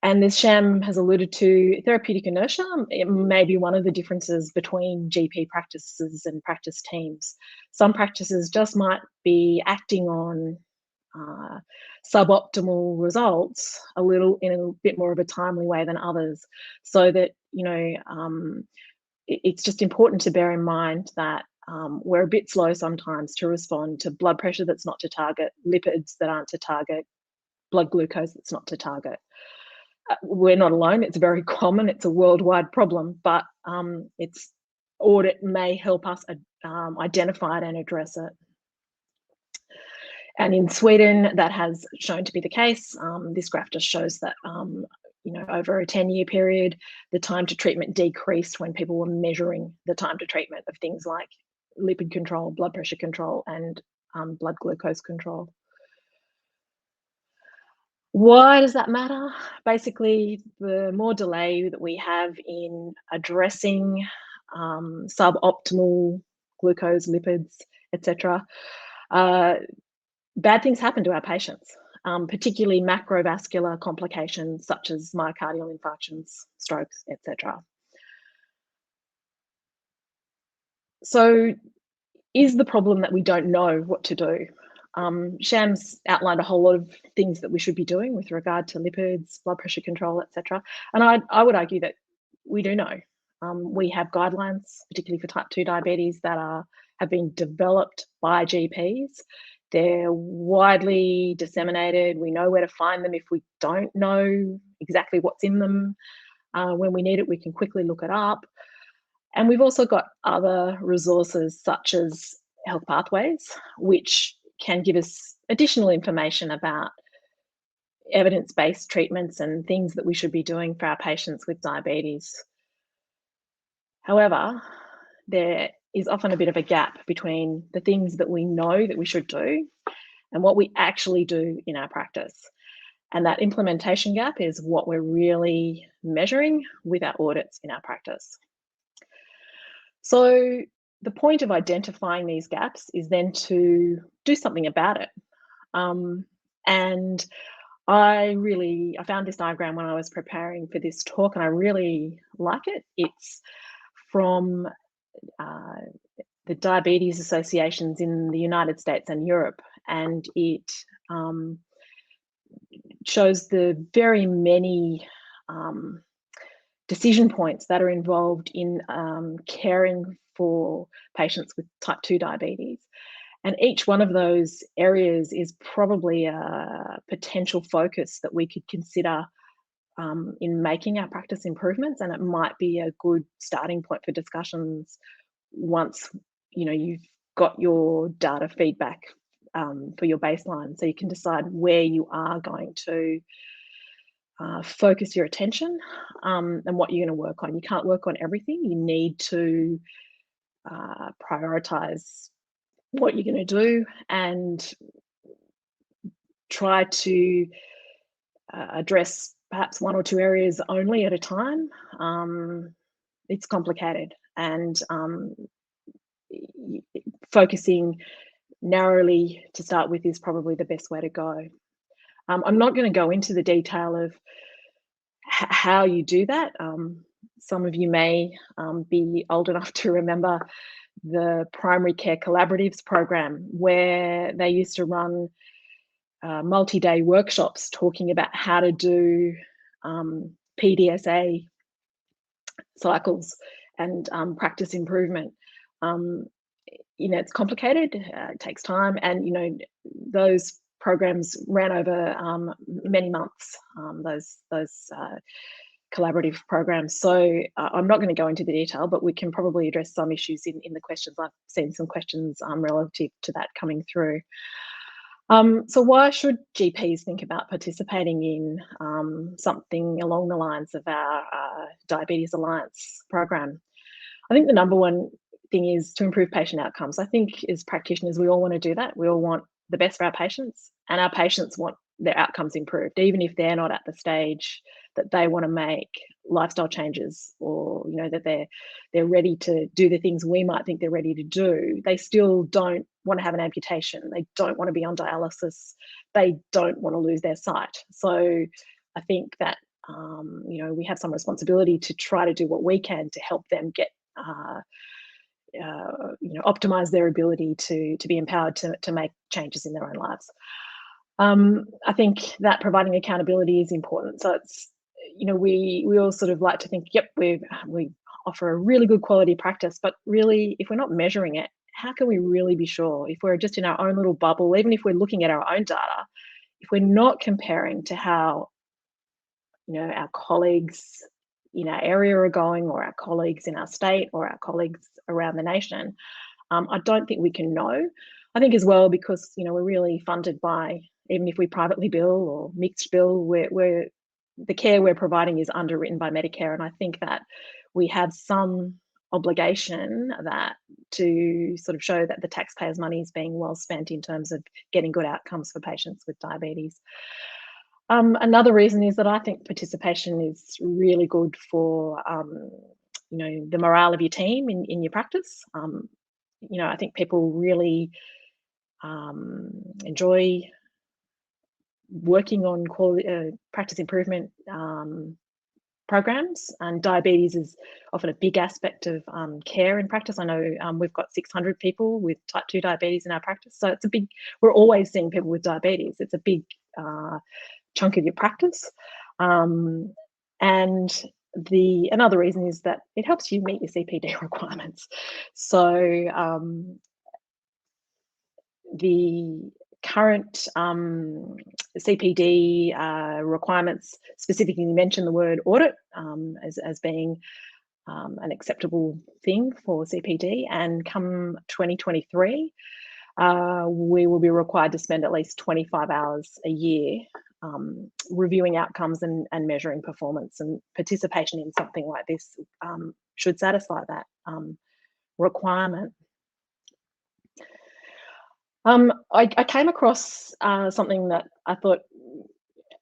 And as Sham has alluded to, therapeutic inertia, it may be one of the differences between GP practices and practice teams. Some practices just might be acting on suboptimal results in a bit more of a timely way than others. So that, it's just important to bear in mind that we're a bit slow sometimes to respond to blood pressure that's not to target, lipids that aren't to target, blood glucose that's not to target. We're not alone. It's very common. It's a worldwide problem, but audit may help us identify it and address it. And in Sweden, that has shown to be the case. This graph just shows that over a 10-year period, the time to treatment decreased when people were measuring the time to treatment of things like lipid control, blood pressure control, and blood glucose control. Why does that matter? Basically, the more delay that we have in addressing suboptimal glucose, lipids, etc., bad things happen to our patients, particularly macrovascular complications such as myocardial infarctions, strokes, etc. So is the problem that we don't know what to do? Shams outlined a whole lot of things that we should be doing with regard to lipids, blood pressure control, etc. And I would argue that we do know. We have guidelines, particularly for type 2 diabetes, that have been developed by GPs. They're widely disseminated. We know where to find them if we don't know exactly what's in them. When we need it, we can quickly look it up. And we've also got other resources such as Health Pathways, which can give us additional information about evidence-based treatments and things that we should be doing for our patients with diabetes. However, there is often a bit of a gap between the things that we know that we should do and what we actually do in our practice. And that implementation gap is what we're really measuring with our audits in our practice. So the point of identifying these gaps is then to do something about it. And I found this diagram when I was preparing for this talk, and I really like it. It's from the diabetes associations in the United States and Europe, and it shows the very many decision points that are involved in caring for patients with type 2 diabetes. And each one of those areas is probably a potential focus that we could consider in making our practice improvements, and it might be a good starting point for discussions once you've got your data feedback for your baseline, so you can decide where you are going to focus your attention and what you're going to work on. You can't work on everything. You need to prioritize what you're going to do and try to address perhaps one or two areas only at a time. It's complicated, and focusing narrowly to start with is probably the best way to go. I'm not going to go into the detail of how you do that. Some of you may be old enough to remember the Primary Care Collaboratives program, where they used to run multi-day workshops talking about how to do PDSA cycles and practice improvement. It's complicated, it takes time, and those programs ran over many months, those collaborative programs. So I'm not going to go into the detail, but we can probably address some issues in the questions. I've seen some questions relative to that coming through. So why should GPs think about participating in something along the lines of our Diabetes Alliance program? I think the number one thing is to improve patient outcomes. I think as practitioners, we all want to do that. We all want the best for our patients, and our patients want their outcomes improved, even if they're not at the stage that they want to make lifestyle changes, or that they're ready to do the things we might think they're ready to do. They still don't want to have an amputation. They don't want to be on dialysis. They don't want to lose their sight. So I think that we have some responsibility to try to do what we can to help them get optimize their ability to be empowered to make changes in their own lives. I think that providing accountability is important. So it's, we all sort of like to think, yep, we offer a really good quality practice, but really, if we're not measuring it, how can we really be sure? If we're just in our own little bubble, even if we're looking at our own data, if we're not comparing to how our colleagues in our area are going, or our colleagues in our state, or our colleagues around the nation, I don't think we can know. I think as well, because we're really funded by, even if we privately bill or mixed bill, we're the care we're providing is underwritten by Medicare, and I think that we have some obligation to sort of show that the taxpayers' money is being well spent in terms of getting good outcomes for patients with diabetes. Another reason is that I think participation is really good for the morale of your team in your practice. I think people really enjoy working on quality practice improvement programs, and diabetes is often a big aspect of care in practice. I know we've got 600 people with type 2 diabetes in our practice, so it's a big, we're always seeing people with diabetes. It's a big chunk of your practice. And another reason is that it helps you meet your CPD requirements. So the current CPD requirements specifically mention the word audit as being an acceptable thing for CPD, and come 2023 we will be required to spend at least 25 hours a year reviewing outcomes and measuring performance, and participation in something like this should satisfy that requirement. I came across something that I thought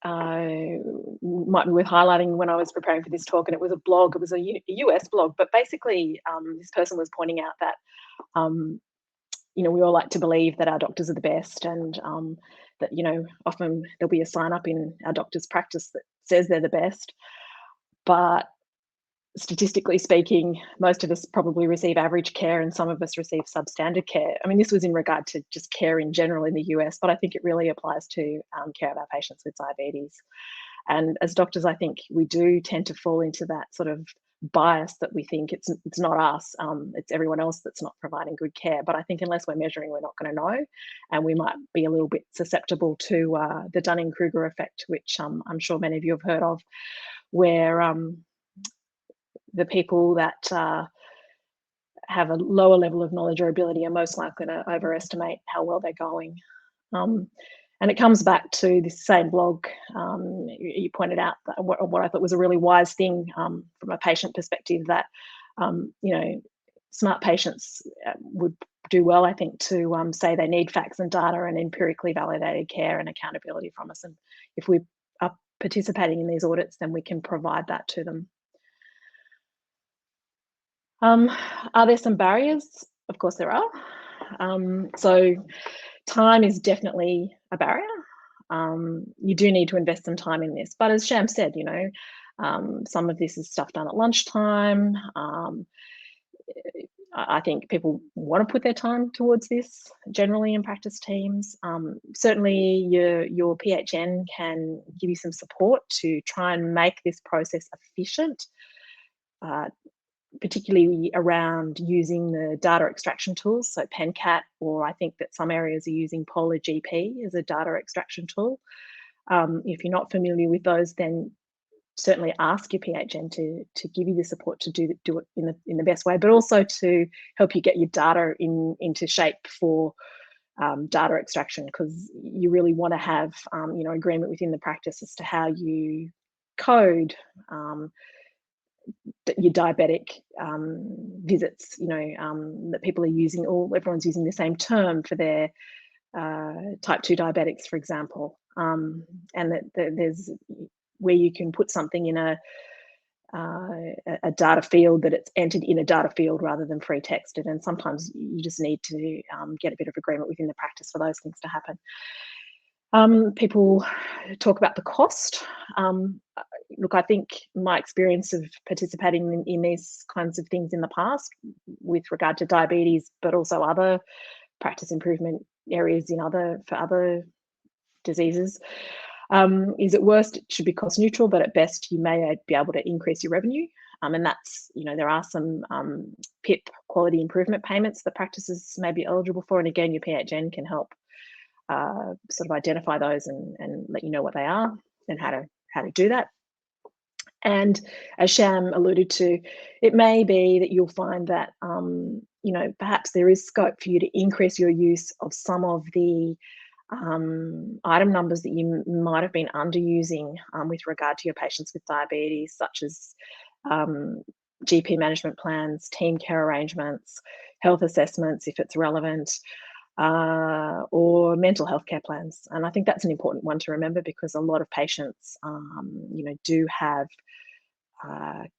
might be worth highlighting when I was preparing for this talk, and it was a blog. It was a US blog, but basically this person was pointing out that we all like to believe that our doctors are the best, and that often there'll be a sign up in our doctor's practice that says they're the best, but statistically speaking, most of us probably receive average care and some of us receive substandard care. I mean, this was in regard to just care in general in the US, but I think it really applies to care of our patients with diabetes. And as doctors, I think we do tend to fall into that sort of bias that we think it's not us, it's everyone else that's not providing good care. But I think unless we're measuring, we're not going to know, and we might be a little bit susceptible to the Dunningkruger effect, which I'm sure many of you have heard of, where the people that have a lower level of knowledge or ability are most likely to overestimate how well they're going. And it comes back to this same blog. You pointed out that what I thought was a really wise thing from a patient perspective, that smart patients would do well, I think, to say they need facts and data and empirically validated care and accountability from us. And if we are participating in these audits, then we can provide that to them. Are there some barriers? Of course there are. So time is definitely a barrier. You do need to invest some time in this, but as Sham said, some of this is stuff done at lunchtime. I think people want to put their time towards this generally in practice teams. Certainly your PHN can give you some support to try and make this process efficient, particularly around using the data extraction tools, so PenCat, or I think that some areas are using Polar GP as a data extraction tool. If you're not familiar with those, then certainly ask your PHN to give you the support to do it in the best way, but also to help you get your data into shape for data extraction, because you really want to have agreement within the practice as to how you code your diabetic visits, that people are using, or everyone's using the same term for their type 2 diabetics, for example, and that there's where you can put something in a data field, that it's entered in a data field rather than free texted. And sometimes you just need to get a bit of agreement within the practice for those things to happen. People talk about the cost. Look, I think my experience of participating in these kinds of things in the past with regard to diabetes, but also other practice improvement areas for other diseases, is at worst it should be cost neutral, but at best you may be able to increase your revenue. And that's, there are some PIP, quality improvement payments that practices may be eligible for. And again, your PHN can help sort of identify those and let you know what they are and how to do that. And as Sham alluded to, it may be that you'll find that perhaps there is scope for you to increase your use of some of the item numbers that you might have been underusing with regard to your patients with diabetes, such as GP management plans, team care arrangements, health assessments if it's relevant, or mental health care plans. And I think that's an important one to remember, because a lot of patients do have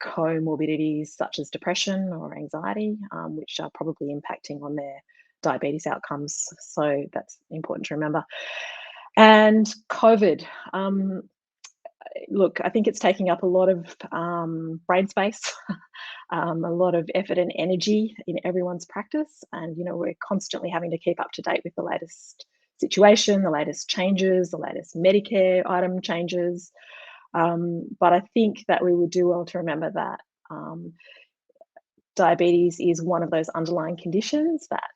comorbidities such as depression or anxiety, which are probably impacting on their diabetes outcomes. So that's important to remember. And COVID, look, I think it's taking up a lot of brain space, a lot of effort and energy in everyone's practice. And, we're constantly having to keep up to date with the latest situation, the latest changes, the latest Medicare item changes. But I think that we would do well to remember that diabetes is one of those underlying conditions that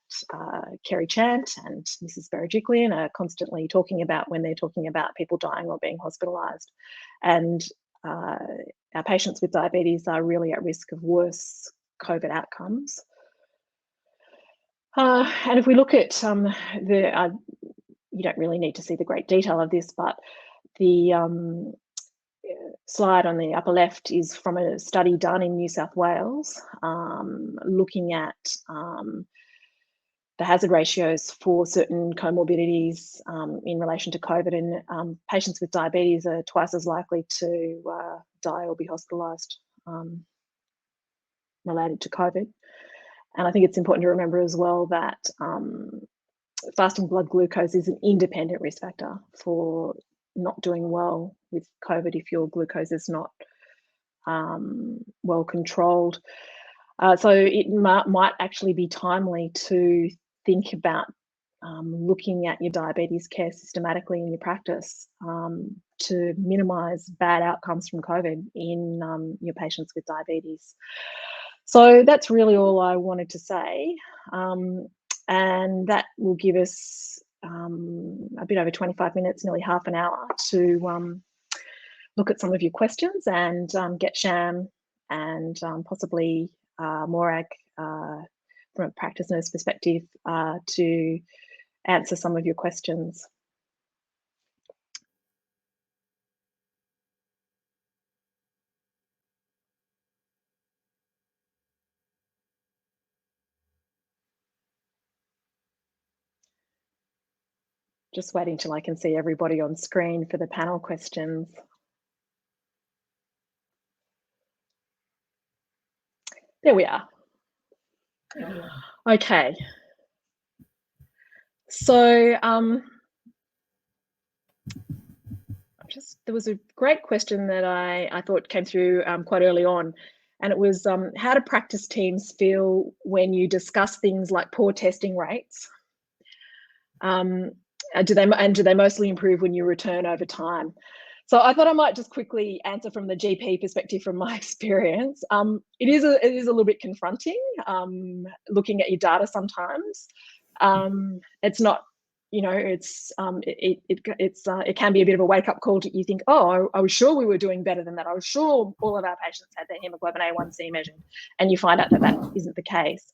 Kerry Chant and Mrs. Berejiklian are constantly talking about when they're talking about people dying or being hospitalised. And our patients with diabetes are really at risk of worse COVID outcomes. And if we look at you don't really need to see the great detail of this, but the slide on the upper left is from a study done in New South Wales, looking at the hazard ratios for certain comorbidities in relation to COVID, and patients with diabetes are twice as likely to die or be hospitalised related to COVID. And I think it's important to remember as well that fasting blood glucose is an independent risk factor for not doing well with COVID if your glucose is not well controlled. So it might actually be timely to think about looking at your diabetes care systematically in your practice to minimise bad outcomes from COVID in your patients with diabetes. So that's really all I wanted to say. And that will give us a bit over 25 minutes, nearly half an hour, to look at some of your questions and get Sham and possibly Morag from a practice nurse perspective to answer some of your questions. Just waiting till I can see everybody on screen for the panel questions. There we are. Okay. So there was a great question that I thought came through quite early on, and it was how do practice teams feel when you discuss things like poor testing rates? Do they mostly improve when you return over time? So I thought I might just quickly answer from the GP perspective from my experience. It is a little bit confronting looking at your data sometimes. It's not, it can be a bit of a wake up call. You think, oh, I was sure we were doing better than that. I was sure all of our patients had their hemoglobin A1C measured, and you find out that isn't the case.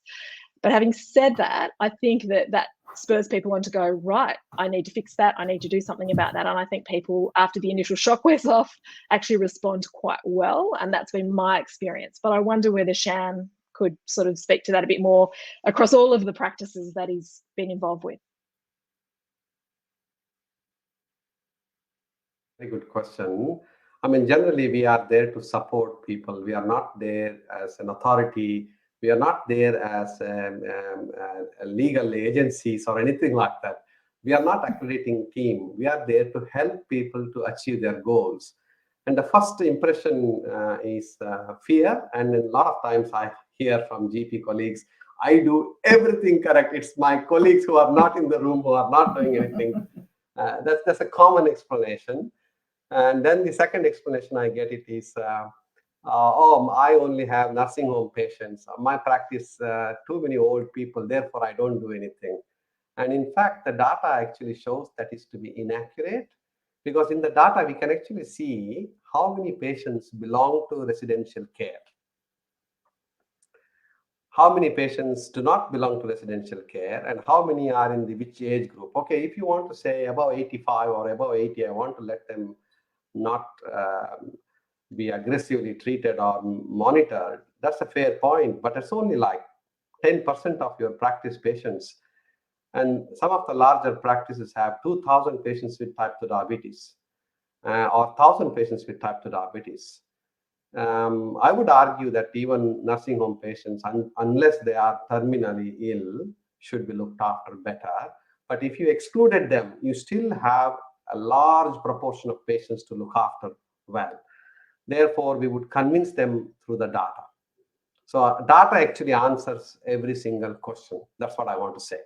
But having said that, I think that spurs people on to go, right, I need to fix that. I need to do something about that. And I think people, after the initial shock wears off, actually respond quite well. And that's been my experience. But I wonder whether Sham could sort of speak to that a bit more across all of the practices that he's been involved with. Very good question. I mean, generally, we are there to support people. We are not there as an authority. We are not there as a legal agencies or anything like that. We are not accrediting team. We are there to help people to achieve their goals. And the first impression is fear. And a lot of times I hear from GP colleagues, I do everything correct. It's my colleagues who are not in the room who are not doing anything. That's a common explanation. And then the second explanation I get it is, oh, I only have nursing home patients. My practice, too many old people, therefore I don't do anything. And in fact, the data actually shows that is to be inaccurate, because in the data, we can actually see how many patients belong to residential care. How many patients do not belong to residential care, and how many are in the which age group. Okay, if you want to say above 85 or above 80, I want to let them not be aggressively treated or monitored. That's a fair point, but it's only like 10% of your practice patients. And some of the larger practices have 2,000 patients with type 2 diabetes or 1,000 patients with type 2 diabetes. I would argue that even nursing home patients, unless they are terminally ill, should be looked after better. But if you excluded them, you still have a large proportion of patients to look after well. Therefore, we would convince them through the data. So data actually answers every single question. That's what I want to say.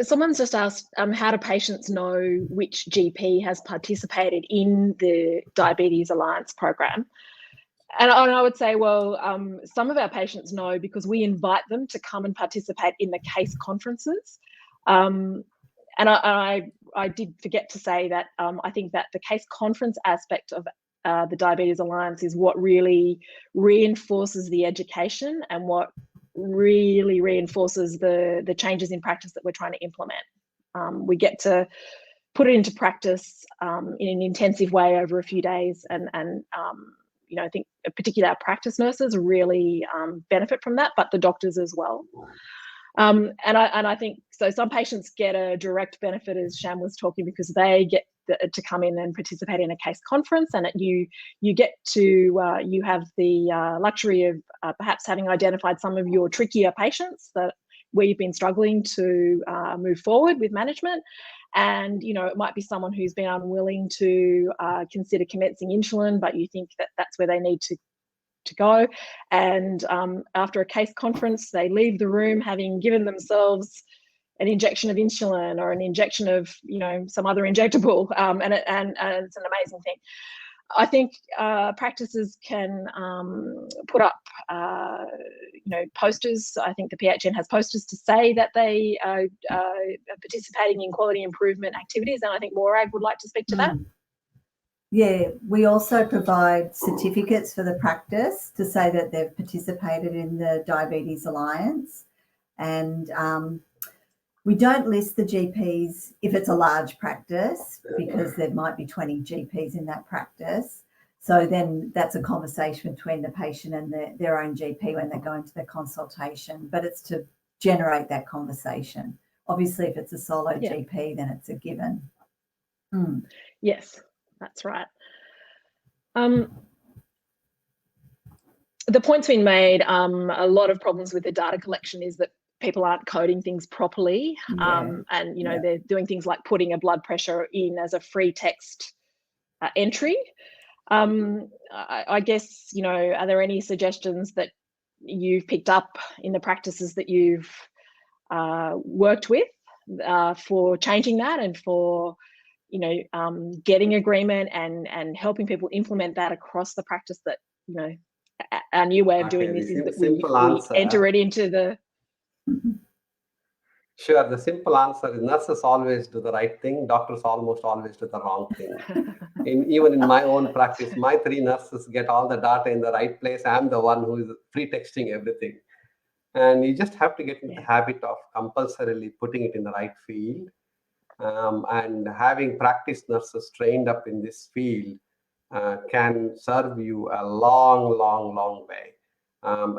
Someone's just asked, how do patients know which GP has participated in the Diabetes Alliance program? And I would say, well, some of our patients know because we invite them to come and participate in the case conferences. And I did forget to say that I think that the case conference aspect of the Diabetes Alliance is what really reinforces the education and what really reinforces the changes in practice that we're trying to implement. We get to put it into practice in an intensive way over a few days, and you know, I think particularly our practice nurses really benefit from that, but the doctors as well. And I think so. Some patients get a direct benefit, as Sham was talking, because they get to come in and participate in a case conference, and you get to you have the luxury of perhaps having identified some of your trickier patients that where you've been struggling to move forward with management. And, you know, it might be someone who's been unwilling to consider commencing insulin, but you think that that's where they need to go. And after a case conference, they leave the room having given themselves an injection of insulin or an injection of, you know, some other injectable, and it's an amazing thing. I think practices can put up, you know, posters. I think the PHN has posters to say that they are participating in quality improvement activities, and I think Morag would like to speak to that. Yeah, we also provide certificates for the practice to say that they've participated in the Diabetes Alliance, and we don't list the GPs if it's a large practice, because there might be 20 GPs in that practice. So then that's a conversation between the patient and their own GP when they go into the consultation, but it's to generate that conversation. Obviously, if it's a solo GP, then it's a given. Yes, that's right. The point's been made, a lot of problems with the data collection is that people aren't coding things properly. And, you know, they're doing things like putting a blood pressure in as a free text entry. I guess, you know, are there any suggestions that you've picked up in the practices that you've worked with for changing that and for, you know, getting agreement and helping people implement that across the practice? That, you know, our new way of doing this is that we enter it into the... Sure, the simple answer is nurses always do the right thing, doctors almost always do the wrong thing. Even in my own practice, my 3 nurses get all the data in the right place. I'm the one who is free texting everything. And you just have to get into the habit of compulsorily putting it in the right field. And having practice nurses trained up in this field can serve you a long, long, long way.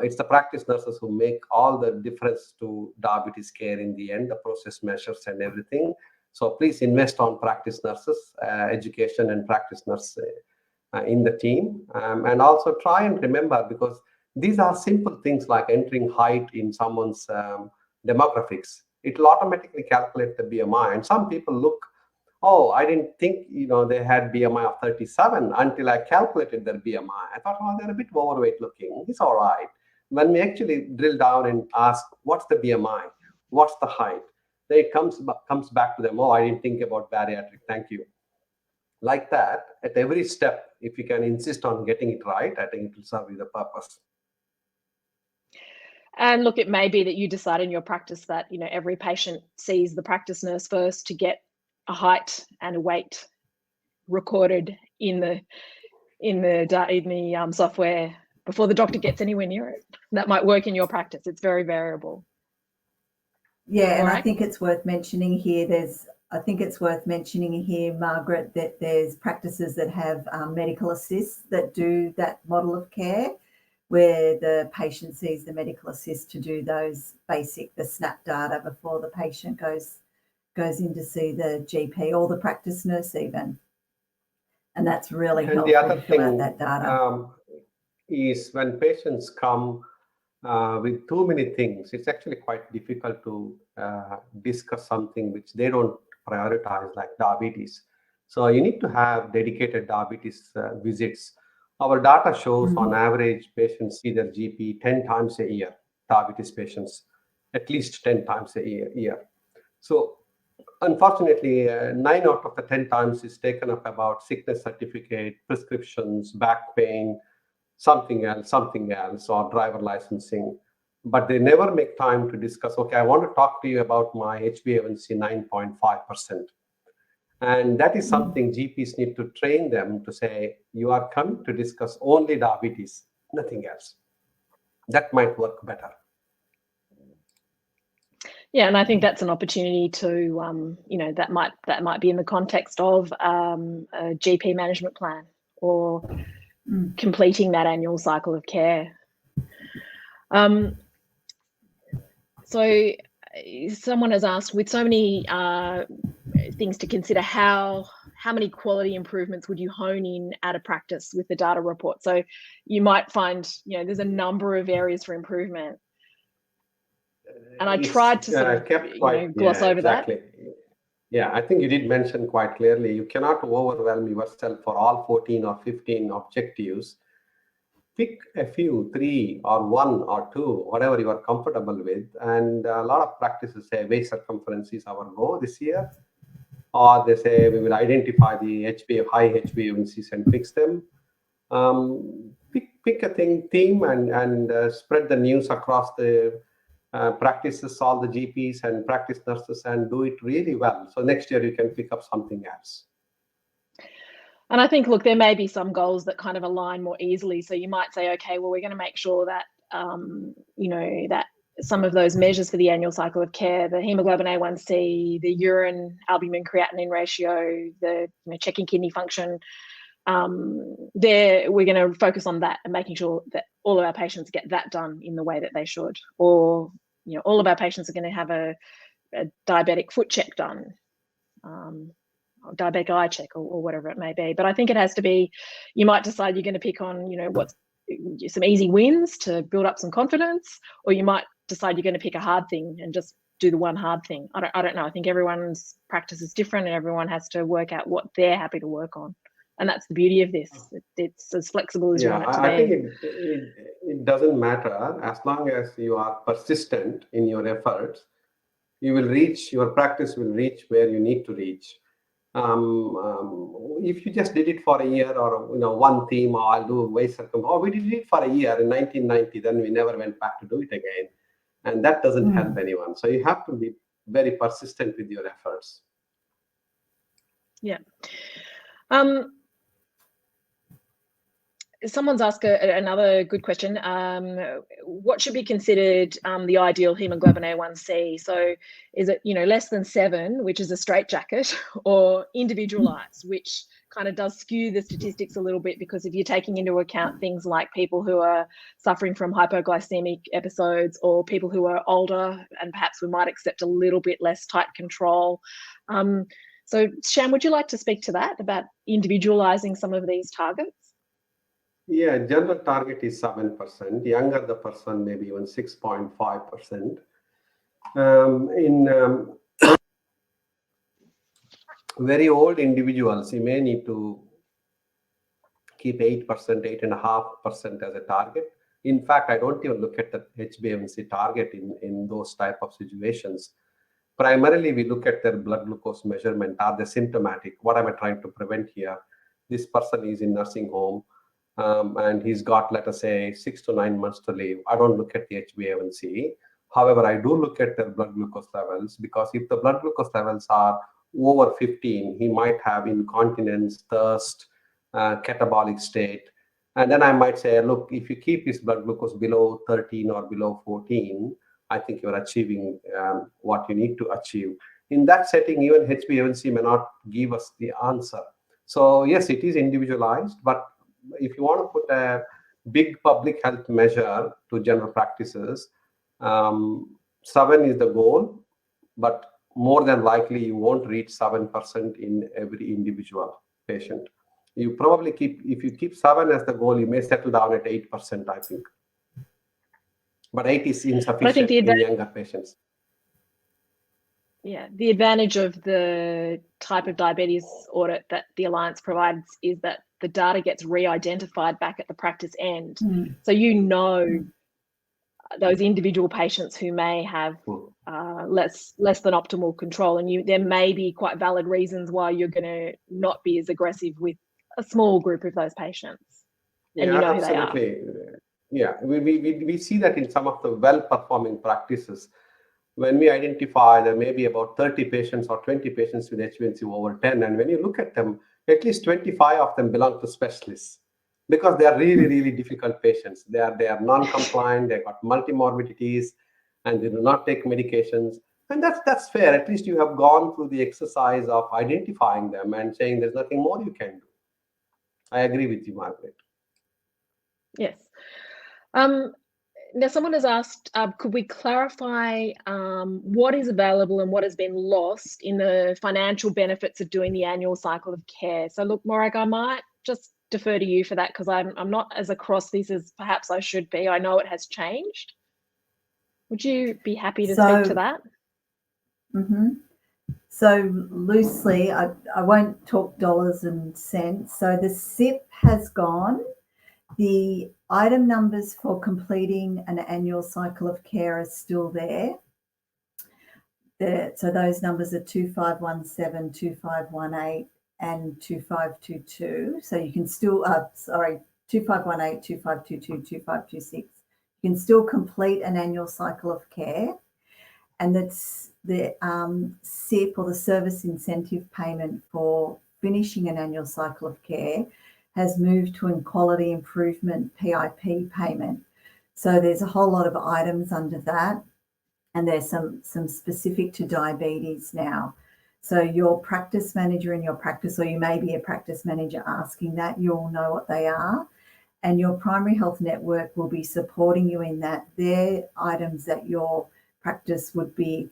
It's the practice nurses who make all the difference to diabetes care in the end, the process measures and everything. So please invest on practice nurses, education and practice nurse in the team. And also try and remember, because these are simple things like entering height in someone's demographics. It will automatically calculate the BMI. And some people look, oh, I didn't think, you know, they had BMI of 37 until I calculated their BMI. I thought, oh, they're a bit overweight looking. It's all right. When we actually drill down and ask, what's the BMI? What's the height? Then it comes back to them, oh, I didn't think about bariatric. Thank you. Like that, at every step, if you can insist on getting it right, I think it will serve you the purpose. And look, it may be that you decide in your practice that, you know, every patient sees the practice nurse first to get a height and a weight recorded in the software before the doctor gets anywhere near it. That might work in your practice. It's very variable. Yeah, and I think it's worth mentioning here. Margaret, that there's practices that have medical assists that do that model of care, where the patient sees the medical assist to do those the SNAP data before the patient goes in to see the GP or the practice nurse even. And that's really helpful the other to fill out thing, that data. Is when patients come with too many things, it's actually quite difficult to discuss something which they don't prioritize, like diabetes. So you need to have dedicated diabetes visits. Our data shows on average patients see their GP 10 times a year, diabetes patients, at least 10 times a year. So unfortunately, 9 out of the 10 times is taken up about sickness certificate, prescriptions, back pain, something else, or driver licensing. But they never make time to discuss, okay, I want to talk to you about my HbA1c 9.5%. And that is something GPs need to train them to say, you are coming to discuss only diabetes, nothing else. That might work better. Yeah, and I think that's an opportunity to, that might be in the context of a GP management plan or completing that annual cycle of care. So someone has asked, with so many things to consider, how many quality improvements would you hone in at a practice with the data report? So you might find, there's a number of areas for improvement. And I tried to sort of gloss over that. Yeah, I think you did mention quite clearly, you cannot overwhelm yourself for all 14 or 15 objectives. Pick a few, 3 or 1 or 2, whatever you are comfortable with. And a lot of practices say waist circumference is our goal this year. Or they say we will identify the high HbA1cs and fix them. Pick a theme and spread the news across the practices, all the GPs and practice nurses, and do it really well. So next year you can pick up something else. And I think, look, there may be some goals that kind of align more easily. So you might say, okay, well, we're going to make sure that, that some of those measures for the annual cycle of care, the hemoglobin A1C, the urine albumin creatinine ratio, the checking kidney function, we're going to focus on that and making sure that all of our patients get that done in the way that they should. Or, all of our patients are going to have a diabetic foot check done. Or diabetic eye check or whatever it may be. But I think it has to be, you might decide you're going to pick on, what's some easy wins to build up some confidence, or you might decide you're going to pick a hard thing and just do the one hard thing. I don't know. I think everyone's practice is different and everyone has to work out what they're happy to work on. And that's the beauty of this. It's as flexible as you want it to be. I think it doesn't matter as long as you are persistent in your efforts. Your practice will reach where you need to reach. If you just did it for a year or one theme, or I'll do waist circumference, we did it for a year in 1990, then we never went back to do it again, and that doesn't help anyone. So you have to be very persistent with your efforts. Yeah. Someone's asked another good question. What should be considered the ideal hemoglobin A1C? So is it, less than 7, which is a straitjacket, or individualized, which kind of does skew the statistics a little bit, because if you're taking into account things like people who are suffering from hypoglycemic episodes, or people who are older and perhaps we might accept a little bit less tight control. So Sham, would you like to speak to that, about individualizing some of these targets? Yeah, general target is 7%. Younger the person, maybe even 6.5%. In very old individuals, you may need to keep 8%, 8.5% as a target. In fact, I don't even look at the HbA1c target in those type of situations. Primarily, we look at their blood glucose measurement. Are they symptomatic? What am I trying to prevent here? This person is in nursing home. And he's got, let us say, 6 to 9 months to live. I don't look at the HbA1c. However, I do look at their blood glucose levels, because if the blood glucose levels are over 15, he might have incontinence, thirst, catabolic state. And then I might say, look, if you keep his blood glucose below 13 or below 14, I think you're achieving what you need to achieve. In that setting, even HbA1c may not give us the answer. So yes, it is individualized, but if you want to put a big public health measure to general practices, 7 is the goal, but more than likely you won't reach 7% in every individual patient. You probably if you keep 7 as the goal, you may settle down at 8%, I think. But 8 is insufficient in younger patients. Yeah, the advantage of the type of diabetes audit that the Alliance provides is that the data gets re-identified back at the practice end. So you know those individual patients who may have less than optimal control, and there may be quite valid reasons why you're going to not be as aggressive with a small group of those patients, and you know absolutely. who they are. Yeah, we see that in some of the well-performing practices. When we identify there may be about 30 patients or 20 patients with HbA1c over 10, and when you look at them, at least 25 of them belong to specialists because they are really, really difficult patients. They are non-compliant, they've got multimorbidities, and they do not take medications. And that's fair. At least you have gone through the exercise of identifying them and saying there's nothing more you can do. I agree with you, Margaret. Yes. Now, someone has asked, could we clarify what is available and what has been lost in the financial benefits of doing the annual cycle of care? So look, Morag, I might just defer to you for that because I'm not as across this as perhaps I should be. I know it has changed. Would you be happy to speak to that? So loosely, I won't talk dollars and cents. So the SIP has gone. The item numbers for completing an annual cycle of care are still there. So those numbers are 2517, 2518 and 2522. So you can still, 2518, 2522, 2526. You can still complete an annual cycle of care. And that's the SIP, or the service incentive payment for finishing an annual cycle of care, has moved to a quality improvement PIP payment. So there's a whole lot of items under that, and there's some specific to diabetes now. So your practice manager in your practice, or you may be a practice manager asking that, you'll know what they are. And your primary health network will be supporting you in that. They're items that your practice would be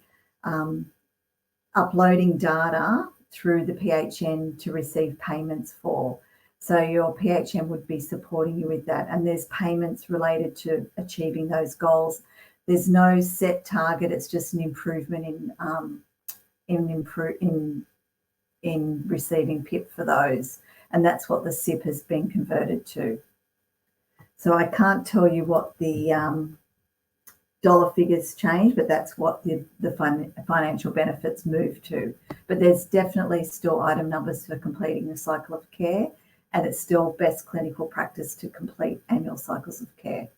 uploading data through the PHN to receive payments for. So your PHN would be supporting you with that. And there's payments related to achieving those goals. There's no set target. It's just an improvement in receiving PIP for those. And that's what the SIP has been converted to. So I can't tell you what the dollar figures change, but that's what the financial benefits move to. But there's definitely still item numbers for completing the cycle of care, and it's still best clinical practice to complete annual cycles of care.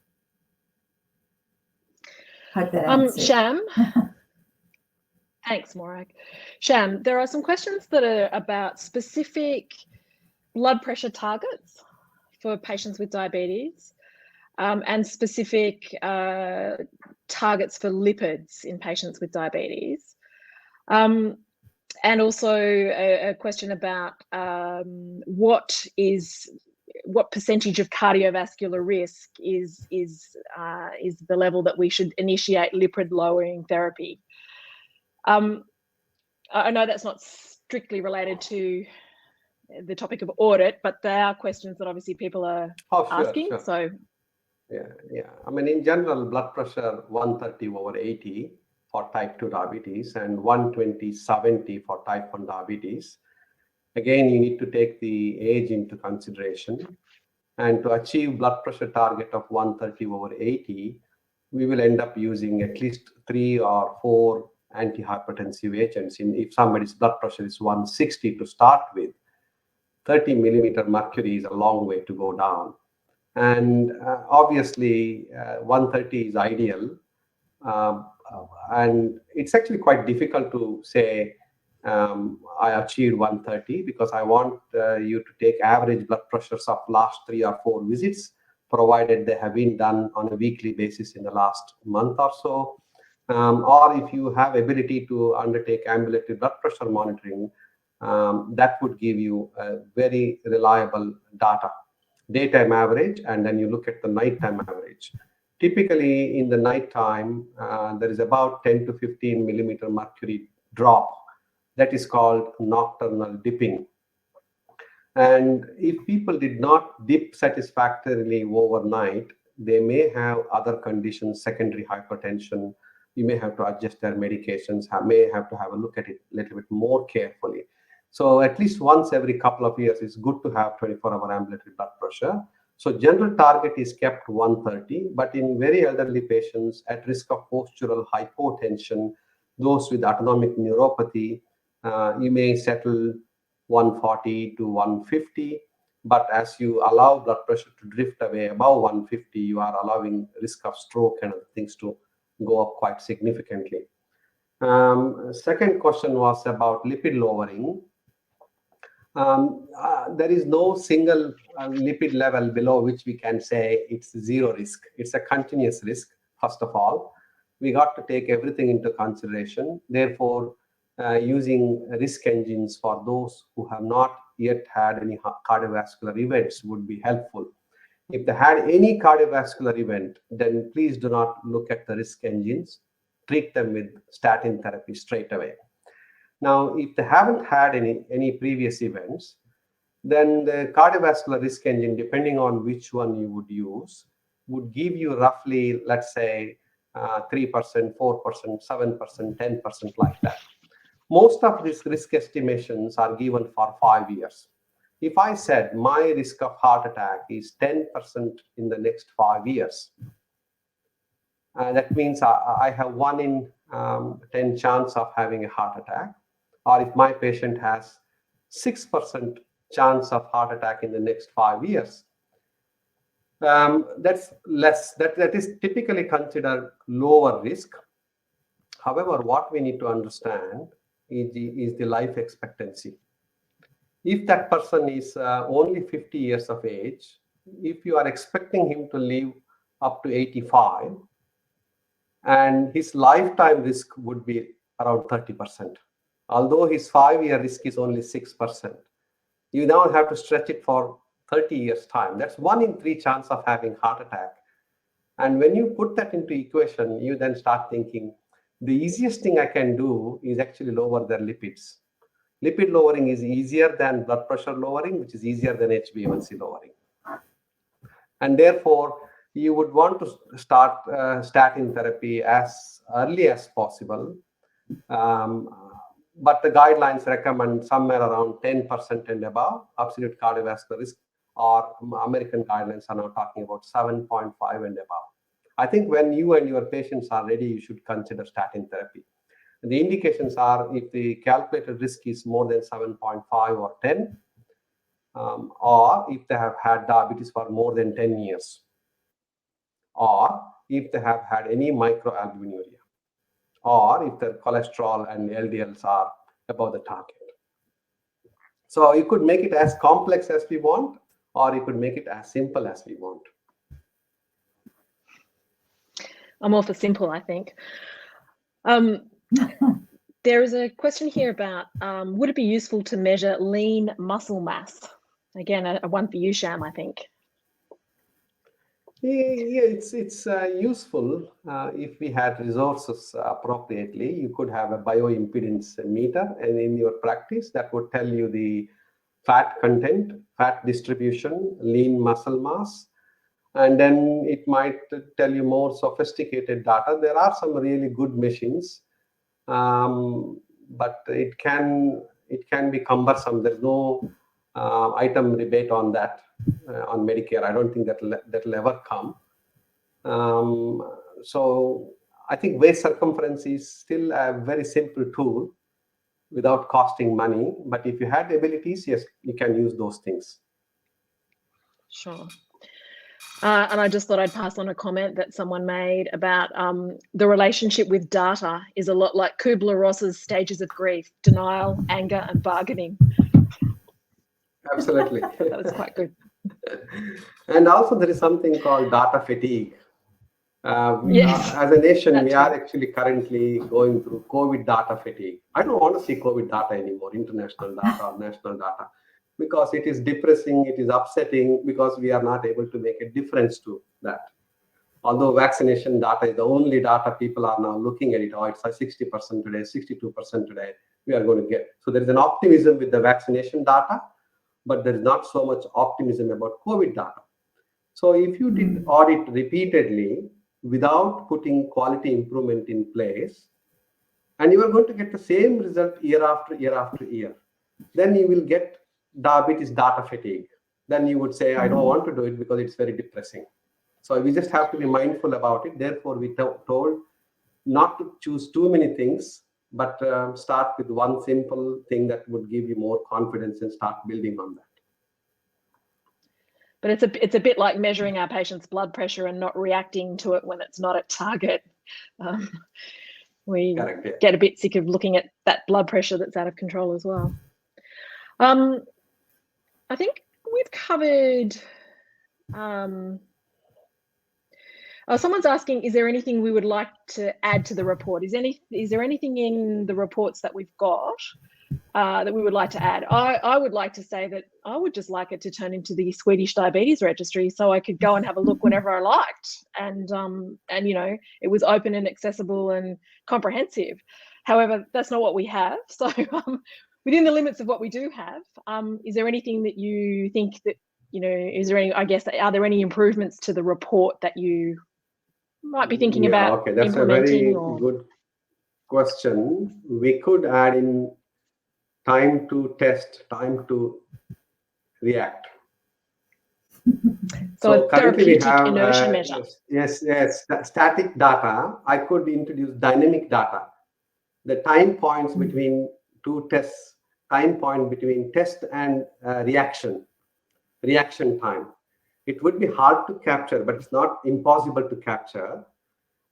Hope that answers. Sham. Thanks, Morag. Sham, there are some questions that are about specific blood pressure targets for patients with diabetes, and specific targets for lipids in patients with diabetes. And also a question about what percentage of cardiovascular risk is the level that we should initiate lipid lowering therapy. I know that's not strictly related to the topic of audit, but there are questions that obviously people are asking. Sure. So yeah. I mean, in general, blood pressure 130/80 for type 2 diabetes and 120/70 for type 1 diabetes. Again, you need to take the age into consideration. And to achieve blood pressure target of 130/80, we will end up using at least 3 or 4 antihypertensive agents. If somebody's blood pressure is 160 to start with, 30 millimeter mercury is a long way to go down. And obviously, 130 is ideal. And it's actually quite difficult to say I achieved 130, because I want you to take average blood pressures of last 3 or 4 visits, provided they have been done on a weekly basis in the last month or so. Or if you have ability to undertake ambulatory blood pressure monitoring, that would give you a very reliable daytime average, and then you look at the nighttime average. Typically in the nighttime, there is about 10 to 15 millimeter mercury drop. That is called nocturnal dipping. And if people did not dip satisfactorily overnight, they may have other conditions, secondary hypertension, you may have to adjust their medications, may have to have a look at it a little bit more carefully. So at least once every couple of years, it's good to have 24-hour ambulatory blood pressure. So general target is kept 130, but in very elderly patients at risk of postural hypotension, those with autonomic neuropathy, you may settle 140 to 150. But as you allow blood pressure to drift away above 150, you are allowing risk of stroke and other things to go up quite significantly. Second question was about lipid lowering. There is no single lipid level below which we can say it's zero risk. It's a continuous risk, first of all. We got to take everything into consideration. Therefore, using risk engines for those who have not yet had any cardiovascular events would be helpful. If they had any cardiovascular event, then please do not look at the risk engines. Treat them with statin therapy straight away. Now, if they haven't had any previous events, then the cardiovascular risk engine, depending on which one you would use, would give you roughly, let's say, 3%, 4%, 7%, 10%, like that. Most of these risk estimations are given for 5 years. If I said my risk of heart attack is 10% in the next 5 years, that means I have 1 in 10 chance of having a heart attack. Or if my patient has 6% chance of heart attack in the next 5 years, that's less. That is typically considered lower risk. However, what we need to understand is the life expectancy. If that person is only 50 years of age, if you are expecting him to live up to 85, and his lifetime risk would be around 30%. Although his 5-year risk is only 6%, you now have to stretch it for 30 years time. That's 1 in 3 chance of having heart attack. And when you put that into equation, you then start thinking, the easiest thing I can do is actually lower their lipids. Lipid lowering is easier than blood pressure lowering, which is easier than HbA1c lowering. And therefore, you would want to start statin therapy as early as possible. But the guidelines recommend somewhere around 10% and above absolute cardiovascular risk, or American guidelines are now talking about 7.5 and above. I think when you and your patients are ready, you should consider statin therapy. The indications are if the calculated risk is more than 7.5 or 10, or if they have had diabetes for more than 10 years, or if they have had any microalbuminuria, or if their cholesterol and LDLs are above the target. So you could make it as complex as we want, or you could make it as simple as we want. I'm all for simple, I think. There is a question here about, would it be useful to measure lean muscle mass? Again, a one for you, Sham, I think. Yeah, it's useful if we had resources appropriately. You could have a bioimpedance meter, and in your practice, that would tell you the fat content, fat distribution, lean muscle mass, and then it might tell you more sophisticated data. There are some really good machines, but it can be cumbersome. There's no item rebate on that on Medicare. I don't think that'll ever come. So I think waist circumference is still a very simple tool without costing money. But if you had the abilities, yes, you can use those things. Sure. And I just thought I'd pass on a comment that someone made about the relationship with data is a lot like Kubler-Ross's stages of grief: denial, anger, and bargaining. Absolutely. That was quite good. And also there is something called data fatigue. Yes, as a nation, we are right. actually currently going through COVID data fatigue. I don't want to see COVID data anymore, international data or national data, because it is depressing, it is upsetting, because we are not able to make a difference to that. Although vaccination data is the only data people are now looking at it, oh, it's 60% today, 62% today, we are going to get. So there is an optimism with the vaccination data, but there is not so much optimism about COVID data. So if you did audit repeatedly, without putting quality improvement in place, and you are going to get the same result year after year after year, then you will get diabetes data fatigue. Then you would say, I don't want to do it because it's very depressing. So we just have to be mindful about it. Therefore, we told not to choose too many things, but start with one simple thing that would give you more confidence and start building on that. But it's a bit like measuring our patient's blood pressure and not reacting to it when it's not at target. We Correct, yeah. get a bit sick of looking at that blood pressure that's out of control as well. I think we've covered. Someone's asking, is there anything we would like to add to the report? Is there anything in the reports that we've got that we would like to add? I would like to say that I would just like it to turn into the Swedish Diabetes Registry, so I could go and have a look whenever I liked, and you know, it was open and accessible and comprehensive. However, that's not what we have. So within the limits of what we do have, is there anything that you think that, you know, is there any, I guess, are there any improvements to the report that you might be thinking about okay, that's implementing? a very good question. We could add in time to test, time to react. So currently we therapeutic have inertia measure. Yes, static data. I could introduce dynamic data. The time points between two tests, time point between test and reaction time. It would be hard to capture, but it's not impossible to capture.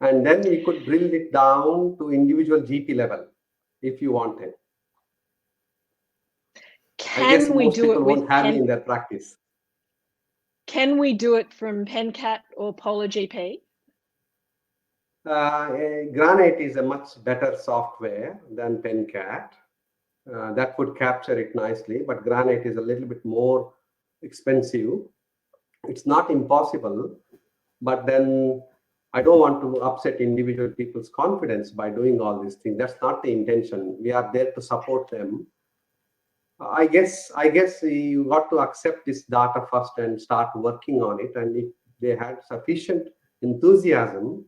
And then we could drill it down to individual GP level if you wanted. Can we do it with won't have it in their practice. Can we do it from PenCat or Polar GP? Granite is a much better software than PenCat. That would capture it nicely, but Granite is a little bit more expensive. It's not impossible, but then I don't want to upset individual people's confidence by doing all these things. That's not the intention. We are there to support them. I guess you got to accept this data first and start working on it. And if they had sufficient enthusiasm,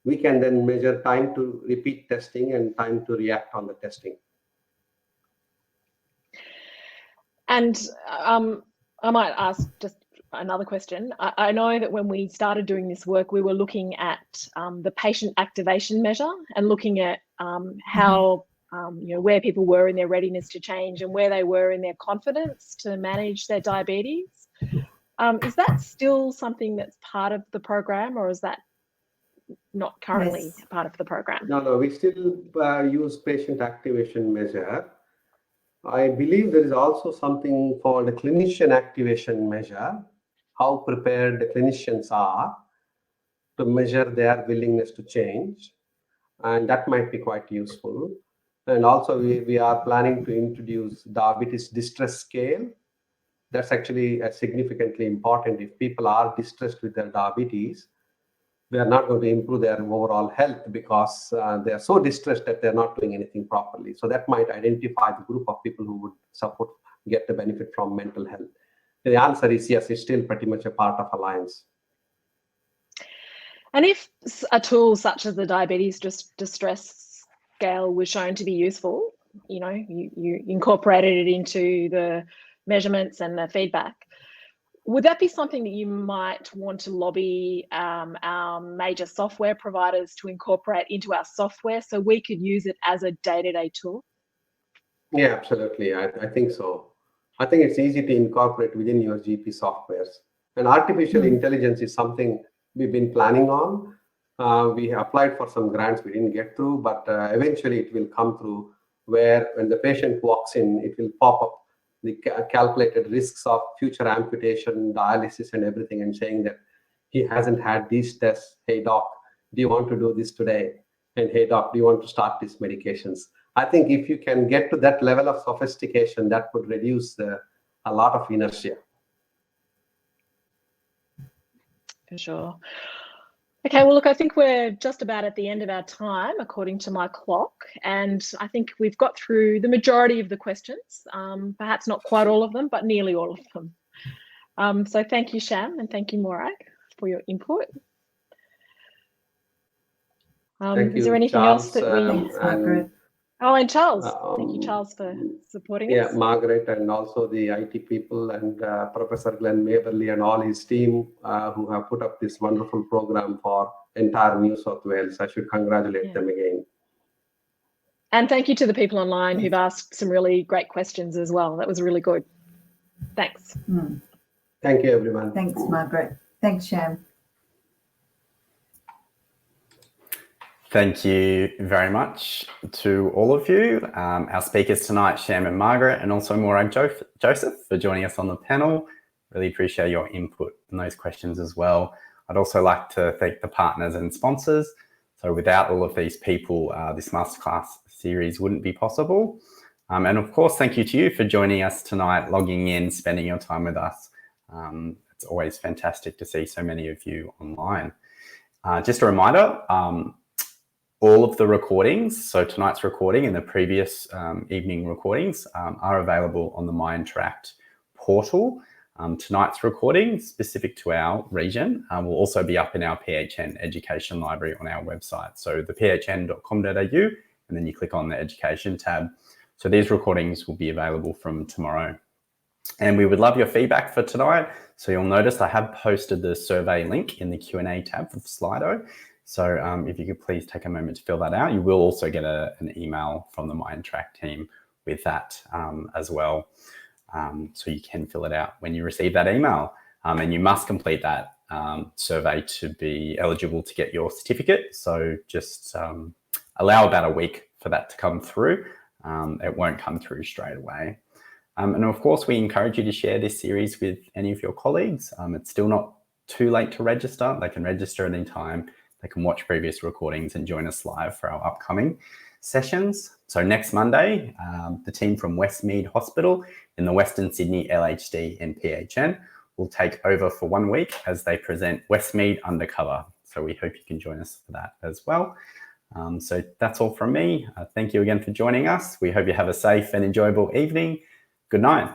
we can then measure time to repeat testing and time to react on the testing. And I might ask just another question. I know that when we started doing this work, we were looking at the patient activation measure and looking at how, you know, where people were in their readiness to change and where they were in their confidence to manage their diabetes. Is that still something that's part of the program, or is that not currently part of the program? No, we still use patient activation measure. I believe there is also something called a clinician activation measure, how prepared the clinicians are to measure their willingness to change. And that might be quite useful. And also we are planning to introduce diabetes distress scale. That's actually significantly important. If people are distressed with their diabetes, they are not going to improve their overall health because they are so distressed that they're not doing anything properly. So that might identify the group of people who would get the benefit from mental health. The answer is yes, it's still pretty much a part of Alliance. And if a tool such as the diabetes distress scale was shown to be useful, you know, you incorporated it into the measurements and the feedback, would that be something that you might want to lobby our major software providers to incorporate into our software so we could use it as a day-to-day tool? Yeah, absolutely. I think so. I think it's easy to incorporate within your GP softwares. And artificial intelligence is something we've been planning on. We applied for some grants we didn't get through, but eventually it will come through, where when the patient walks in, it will pop up the calculated risks of future amputation, dialysis, and everything, and saying that he hasn't had these tests. Hey, doc, do you want to do this today? And hey, doc, do you want to start these medications? I think if you can get to that level of sophistication, that would reduce a lot of inertia. For sure. Okay, well, look, I think we're just about at the end of our time, according to my clock. And I think we've got through the majority of the questions, perhaps not quite all of them, but nearly all of them. So thank you, Sham, and thank you, Morag, for your input. Thank Is there you, anything else Charles. that we... Thanks, Margaret. Oh, and Charles. Thank you, Charles, for supporting Yeah, us. Margaret, and also the IT people, and Professor Glenn Maberly and all his team who have put up this wonderful program for entire New South Wales. I should congratulate them again. And thank you to the people online who've asked some really great questions as well. That was really good. Thanks. Thank you, everyone. Thanks, Margaret. Thanks, Sham. Thank you very much to all of you, our speakers tonight, Sham and Margaret, and also Morag Joseph for joining us on the panel. Really appreciate your input in those questions as well. I'd also like to thank the partners and sponsors. So without all of these people, this masterclass series wouldn't be possible. And of course, thank you to you for joining us tonight, logging in, spending your time with us. It's always fantastic to see so many of you online. Just a reminder, all of the recordings, so tonight's recording and the previous evening recordings are available on the MyInteract portal. Tonight's recording, specific to our region, will also be up in our PHN Education Library on our website. So the phn.com.au, and then you click on the Education tab. So these recordings will be available from tomorrow. And we would love your feedback for tonight. So you'll notice I have posted the survey link in the Q&A tab for Slido. So if you could please take a moment to fill that out. You will also get an email from the MyInteract team with that as well. So you can fill it out when you receive that email. And you must complete that survey to be eligible to get your certificate. So just allow about a week for that to come through. It won't come through straight away. And of course, we encourage you to share this series with any of your colleagues. It's still not too late to register. They can register at any time. They can watch previous recordings and join us live for our upcoming sessions. So next Monday, the team from Westmead Hospital in the Western Sydney LHD and PHN will take over for 1 week as they present Westmead Undercover. So we hope you can join us for that as well. So that's all from me. Thank you again for joining us. We hope you have a safe and enjoyable evening. Good night.